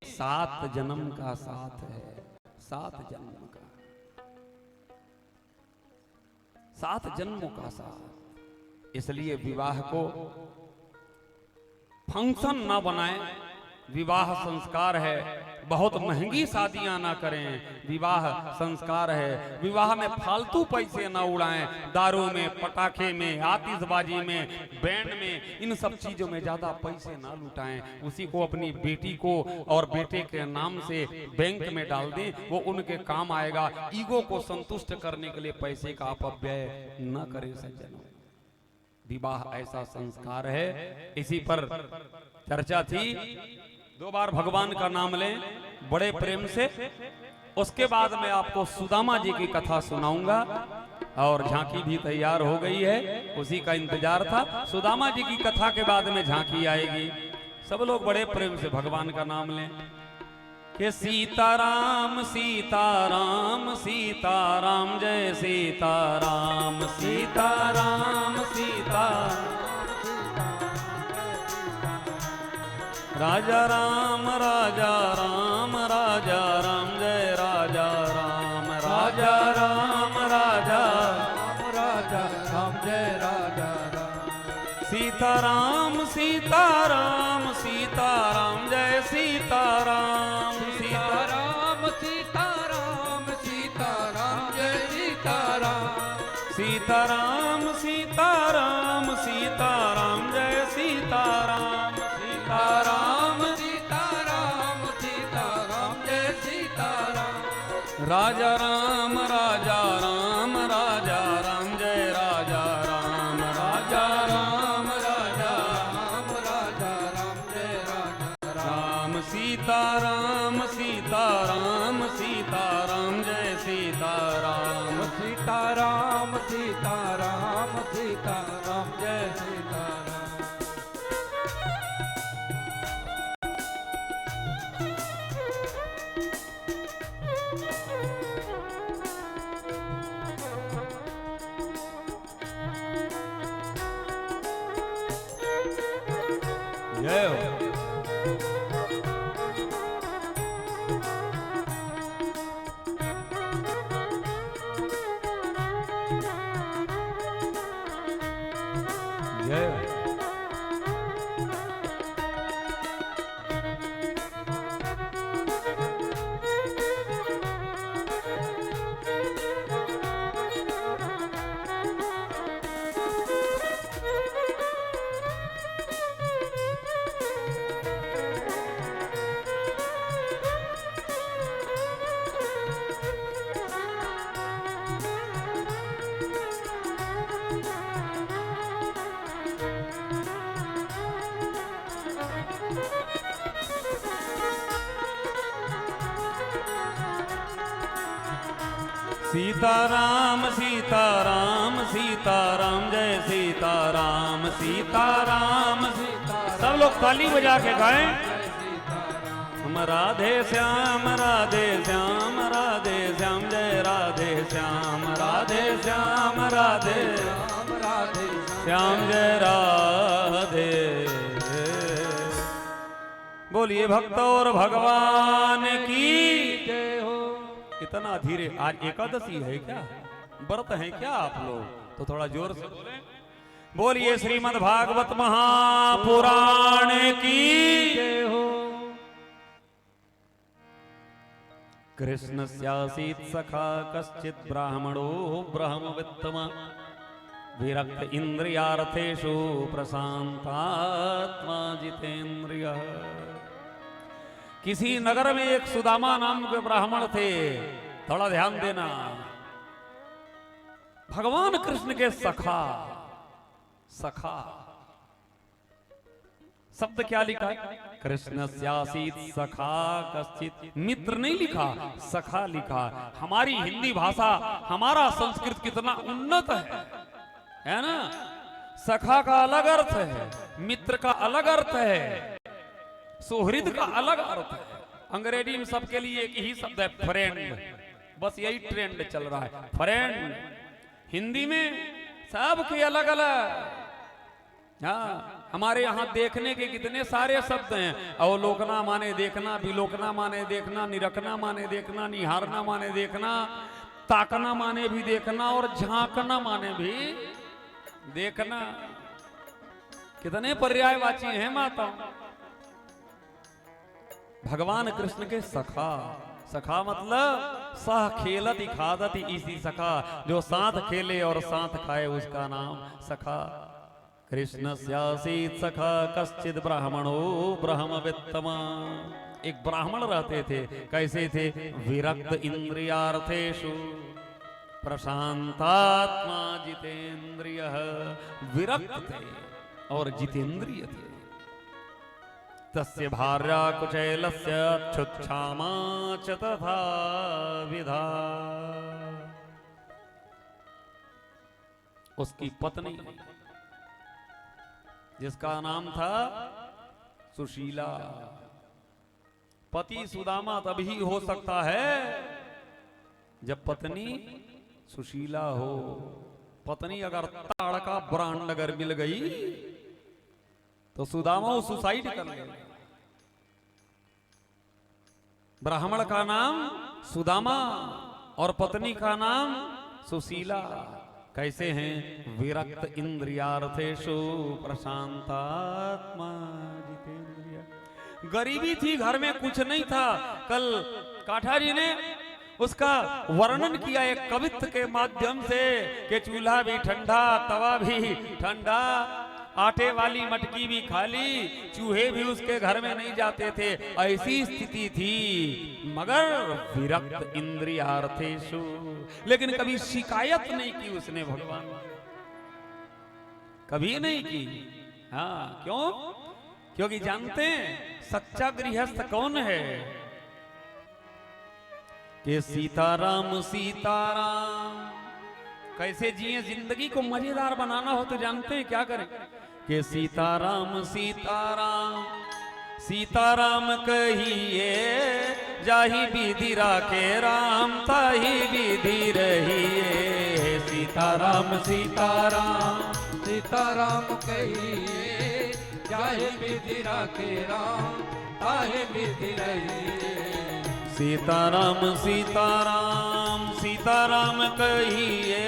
7 जन्म का साथ है। 7 जन्म का, 7 जन्मों का साथ। इसलिए विवाह को फंक्शन ना बनाएं, विवाह संस्कार है। बहुत महंगी शादियां ना करें, विवाह संस्कार है। विवाह में फालतू पैसे ना उड़ाएं, दारू में, पटाखे में, आतिशबाजी में, बैंड में, इन सब चीजों में ज्यादा पैसे ना लुटाएं। उसी को अपनी बेटी को और बेटे के नाम से बैंक में डाल दें, वो उनके काम आएगा। ईगो को संतुष्ट करने के लिए पैसे का अपव्यय न करें सज्जनों। विवाह ऐसा संस्कार है। इसी पर चर्चा थी। 2 बार भगवान का नाम लें बड़े प्रेम से। उसके बाद मैं आपको सुदामा जी की कथा सुनाऊंगा और झांकी भी तैयार हो गई है, उसी का इंतजार था। सुदामा जी की कथा के बाद में झांकी आएगी। सब लोग बड़े प्रेम से भगवान का नाम लें कि सीताराम सीताराम सीताराम जय सीताराम सीताराम सीताराम राजा राम राजा राम राजा राम जय राजा राम राजा राम राजा राजा राम जय राजा राम सीताराम सीताराम सीताराम जय सीताराम सीताराम सीताराम सीताराम जय सीताराम सीताराम सीताराम सीताराम जय सीताराम सीताराम सीताराम सीताराम जय सीताराम राजा राम राजा राम राजा राम जय राजा राम राजा राम राजा राम राजा राम जय राजा राम सीताराम सीताराम सीताराम जय सीताराम सीताराम सीताराम सीताराम जय सीताराम जय हो। जय हो। सीताराम सीताराम सीताराम जय सीताराम सीताराम सीताराम। सब लोग ताली बजा के गाएं। हम राधे श्याम राधे श्याम राधे श्याम जय राधे श्याम राधे श्याम राधे राम राधे श्याम जय राधे। बोलिए भक्त और भगवान की जय हो। इतना धीरे। आज एकादशी है क्या, व्रत है क्या आप लोग? तो थोड़ा जोर से बोले। बोलिए श्रीमद् भागवत महापुराण की जय हो। कृष्णस्यासीत् सखा कश्चित् ब्राह्मणो ब्रह्मवित्तम विरक्त इंद्रियार्थेषु प्रशांतात्मा जितेन्द्रियः। किसी नगर में एक सुदामा नाम के ब्राह्मण थे। थोड़ा ध्यान देना। भगवान कृष्ण के सखा, सखा शब्द क्या लिखा है? कृष्णस्यासीत् सखा कश्चित्। मित्र नहीं लिखा, सखा लिखा। हमारी हिंदी भाषा, हमारा संस्कृत कितना उन्नत है ना। सखा का अलग अर्थ है, मित्र का अलग अर्थ है, सुहृद का अलग अर्थ है। अंग्रेजी में सबके लिए एक ही शब्द है, फ्रेंड। बस यही ट्रेंड चल रहा है, फ्रेंड। हिंदी में सबके अलग अलग। हाँ, हमारे यहाँ देखने के कितने सारे शब्द हैं। अवलोकना माने देखना, विलोकना माने देखना, निरखना माने देखना, निहारना माने देखना, ताकना माने भी देखना, और झांकना माने भी देखना। कितने पर्यायवाची हैं माता। भगवान कृष्ण के सखा। सखा मतलब सह खेलत खादत इसी सखा, जो साथ खेले और साथ खाए उसका नाम सखा। कृष्ण स्यासीत सखा कश्चित ब्राह्मणो ब्रह्मवित्तमा। एक ब्राह्मण रहते थे, कैसे थे? विरक्त इंद्रियार्थेषु प्रशांतात्मा जितेंद्रिय। विरक्त थे और जितेंद्रिय थे। तस्य भार्या कुचैलस्य क्षुच्छामा च तथा विधा। उसकी पत्नी जिसका नाम था सुशीला। पति सुदामा तभी हो सकता है जब पत्नी सुशीला हो। पत्नी अगर ताड़का ब्रांड अगर मिल गई तो सुदामा सुसाइड कर ले। ब्राह्मण का नाम सुदामा और पत्नी का नाम सुशीला। कैसे हैं? विरक्त इंद्रियार्थेषु प्रशांतात्मा जितेंद्रिय। गरीबी थी, घर में कुछ नहीं था। कल काठा जी ने उसका वर्णन किया एक कवित्व के माध्यम से कि चूल्हा भी ठंडा, तवा भी ठंडा, आटे वाली मटकी भी खाली, चूहे भी उसके घर में नहीं जाते थे। ऐसी स्थिति थी, मगर विरक्त इंद्रियार्थेषु। लेकिन कभी शिकायत नहीं की उसने भगवान, कभी नहीं की। हाँ, क्यों? क्योंकि जानते हैं सच्चा गृहस्थ कौन है? कि सीताराम सीताराम। कैसे जिए? जिंदगी को मजेदार बनाना हो तो जानते हैं क्या करें? कि सीताराम सीताराम सीताराम कहिए, जाहि विधि राखे राम ताहि विधि रहिए। सीताराम सीताराम सीताराम कहिए, जाहि विधि राखे राम ताहि विधि रहिए। सीताराम सीताराम सीताराम कहिए,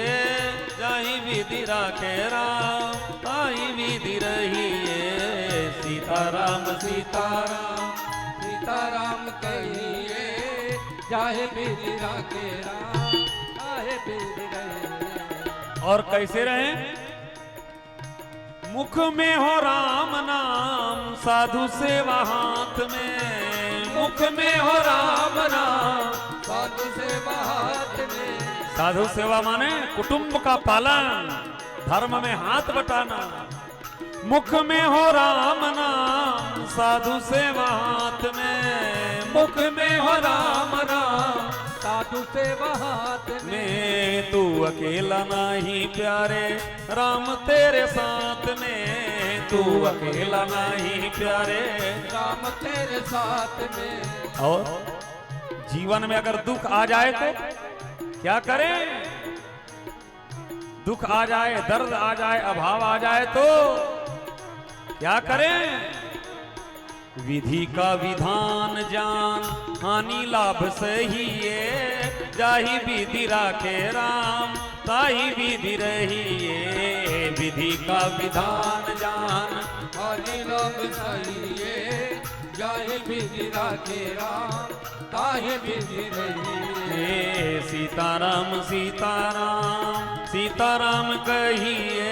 जाहि विधि राखे राम ताहि विधि रहिए। सीताराम सीताराम सीताराम कहिए, जाहि विधि राखे राम ताहि विधि रहिए। और कैसे रहे? मुख में हो राम नाम, साधु सेवा हाथ में। मुख में हो राम नाम, साधु सेवा हाथ में। साधु सेवा माने कुटुंब का पालन, धर्म में हाथ बटाना। मुख में हो राम नाम, साधु सेवा हाथ में। मुख में हो राम नाम, साधु सेवा हाथ में। तू अकेला नहीं प्यारे, राम तेरे साथ में। तू अकेला नहीं प्यारे, राम तेरे साथ में। और जीवन में अगर दुख आ जाए तो क्या करें? दुख आ जाए, दर्द आ जाए, अभाव आ जाए तो क्या करें? विधि का विधान जान, हानि लाभ सही है। जाहि विधि राखे राम ताहि विधि रहिए। विधि का विधान जान, हानि लाभ सही है। जाहि विधि राखे राम ताहि विधि रहिए। सीताराम सीताराम सीताराम कहिए,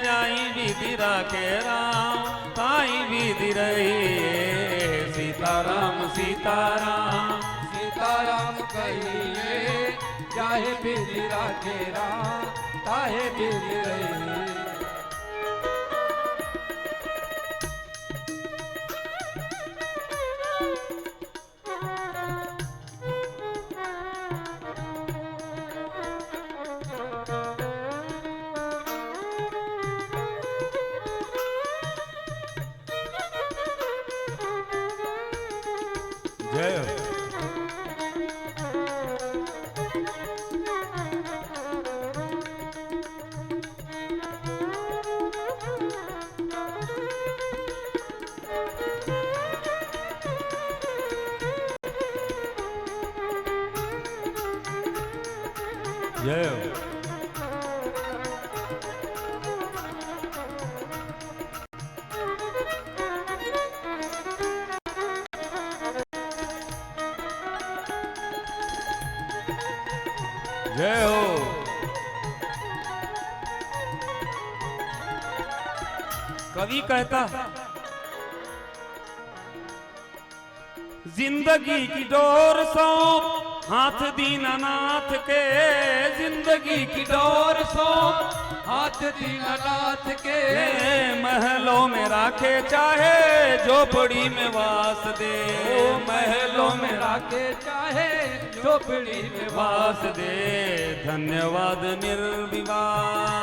जाहि विधि राखे राम ताहि विधि रहिए। सीताराम सीताराम सीताराम कहिए, जाहि विधि राखे राम ताहि विधि रहिए। जय हो। जय हो। जय हो। कवि कहता जिंदगी की डोर सौंप हाथ दीनानाथ के, जिंदगी की डोर सौंप हाथ दीनानाथ के, महलों में राखे चाहे झोपड़ी में वास दे, महलों में राखे चाहे झोपड़ी में वास दे। धन्यवाद निर्विवाद,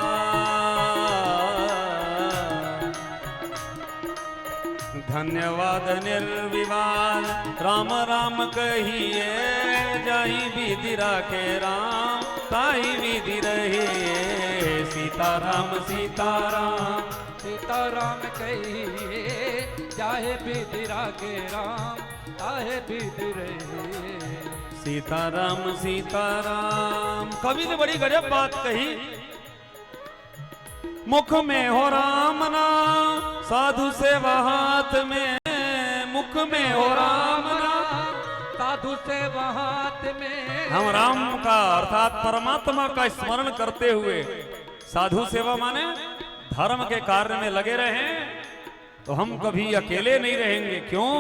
धन्यवाद निर्विवाद। राम राम कहिए जाई विधि राखे राम, ताई विधि रहे सीताराम सीताराम। सीताराम कहिए चाहे विधि राखे राम, ताहे विधि रहे सीताराम सीताराम। कवि ने बड़ी गजब बात कही, मुख में हो राम नाम साधु सेवा हाथ में, मुख में हो राम नाम साधु सेवा हाथ में। हम राम का अर्थात परमात्मा का स्मरण करते हुए साधु सेवा माने धर्म के कार्य में लगे रहें तो हम कभी अकेले नहीं रहेंगे। क्यों?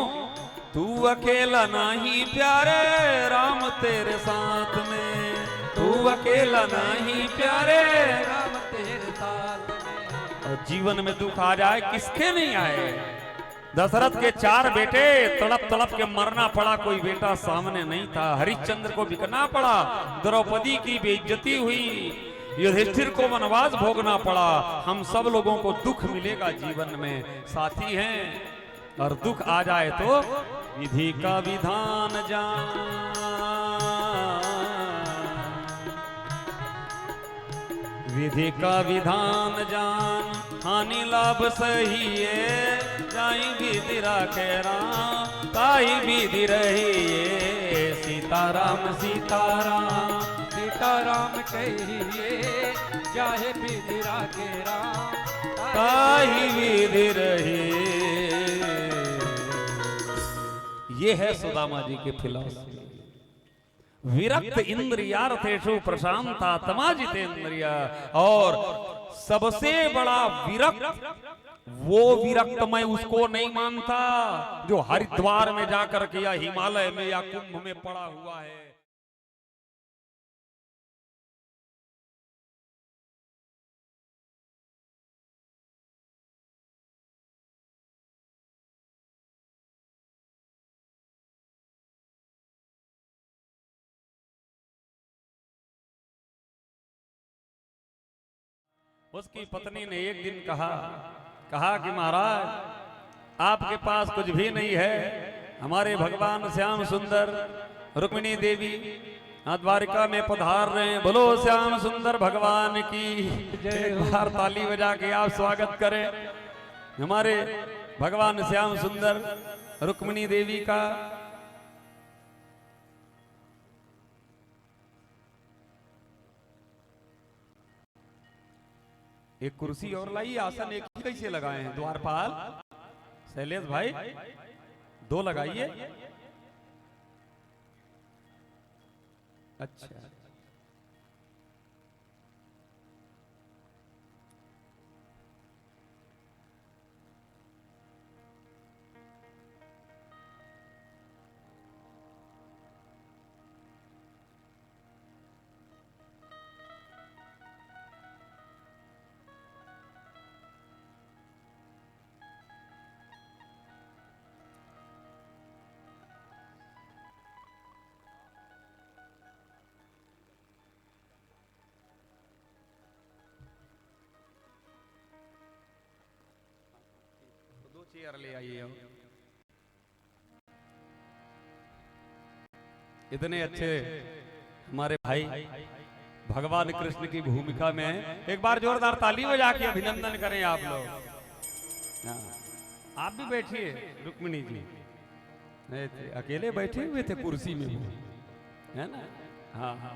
तू अकेला नहीं प्यारे राम तेरे साथ में, तू अकेला नहीं प्यारे राम तेरे साथ में। और जीवन में दुख आ जाए किसके नहीं आए। दशरथ के 4 बेटे तड़प तड़प के मरना पड़ा, कोई बेटा सामने नहीं था। हरिश्चंद्र को बिकना पड़ा, द्रौपदी की बेइज्जती हुई, युधिष्ठिर को वनवास भोगना पड़ा। हम सब लोगों को दुख मिलेगा जीवन में, साथी हैं। और दुख आ जाए तो विधि का विधान जान, विधि का विधान जान। हानि लाभ सही है जाई विधि राखे राम, ताई विधि रहिए सीताराम सीताराम। सीताराम कहिए चाहे विधि राखे राम, ताई विधि रहिए। ये है सुदामा जी के फिलॉसफी। विरक्त इंद्रियार्थेषु प्रशांतात्मा जितेंद्रिया। और सबसे बड़ा विरक्त वो विरक्त मैं उसको नहीं मानता जो हरिद्वार में जाकर के या हिमालय में या कुंभ में पड़ा हुआ है। उसकी पत्नी ने एक दिन कहा कि महाराज आपके पास कुछ भी नहीं है। हमारे भगवान श्याम सुंदर रुक्मिणी देवी द्वारिका में पधार रहे हैं, बोलो श्याम सुंदर भगवान की एक बार ताली बजा के आप स्वागत करें हमारे भगवान श्याम सुंदर रुक्मिणी देवी का। एक कुर्सी और लाइए, आसन एक ही कैसे लगाए हैं द्वारपाल शैलेश भाई? 2 लगाइए। अच्छा चेयर ले आइए। इतने अच्छे हमारे भाई भगवान कृष्ण की भूमिका में एक बार जोरदार ताली बजा के अभिनंदन करें आप लोग। आप भी बैठिए, रुक्मिणी जी नहीं थे, अकेले बैठे हुए थे कुर्सी में, है ना? हाँ हाँ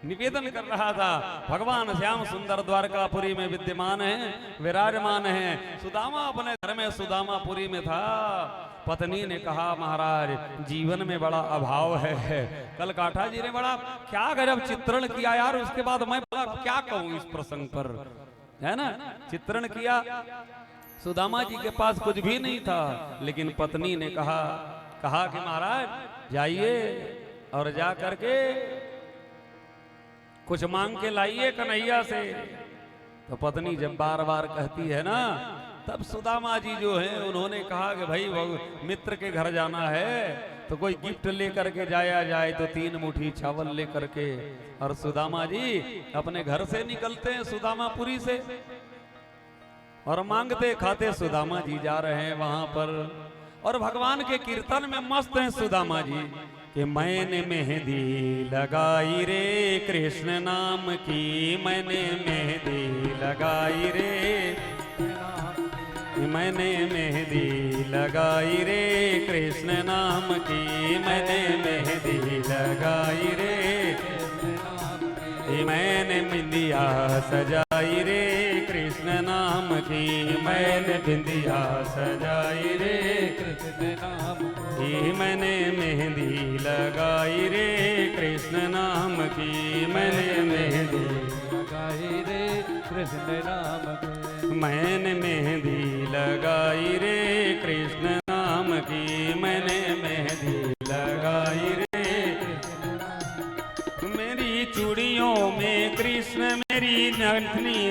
निवेदन कर रहा था। भगवान श्याम सुंदर द्वारकापुरी में विद्यमान है, विराजमान है। सुदामा अपने घर में सुदामापुरी में था। पत्नी ने कहा महाराज जीवन में बड़ा अभाव है। कल काठा जी ने बड़ा क्या गजब चित्रण किया यार, उसके बाद मैं बड़ा क्या कहूं इस प्रसंग पर, है ना। चित्रण किया, सुदामा जी के पास कुछ भी नहीं था, लेकिन पत्नी ने कहा कि महाराज जाइए और जा करके कुछ मांग के लाइए कन्हैया से। तो पत्नी जब बार बार कहती है ना, तब सुदामा जी जो हैं उन्होंने कहा कि भाई वो मित्र के घर जाना है तो कोई गिफ्ट लेकर के जाया जाए, तो 3 मुट्ठी चावल लेकर के। और सुदामा जी अपने घर से निकलते हैं सुदामापुरी से, और मांगते खाते सुदामा जी जा रहे हैं वहां पर। और भगवान के कीर्तन में मस्त हैं सुदामा जी कि मैंने मेहंदी लगाई रे कृष्ण नाम की, मैंने मेहंदी लगाई रे, मैंने मेहंदी लगाई रे कृष्ण नाम की, मैंने मेहंदी लगाई रे, मैंने बिंदिया सजाई रे कृष्ण नाम की, मैंने बिंदिया सजाई रे कृष्ण नाम की, मैंने मेहंदी लगाई रे कृष्ण नाम की, मैंने मेहंदी लगाई रे कृष्ण नाम की, मैंने मेहंदी लगाई रे कृष्ण नाम की, मैंने मेहंदी लगाई रे। मेरी चूड़ियों में कृष्ण, मेरी नथनी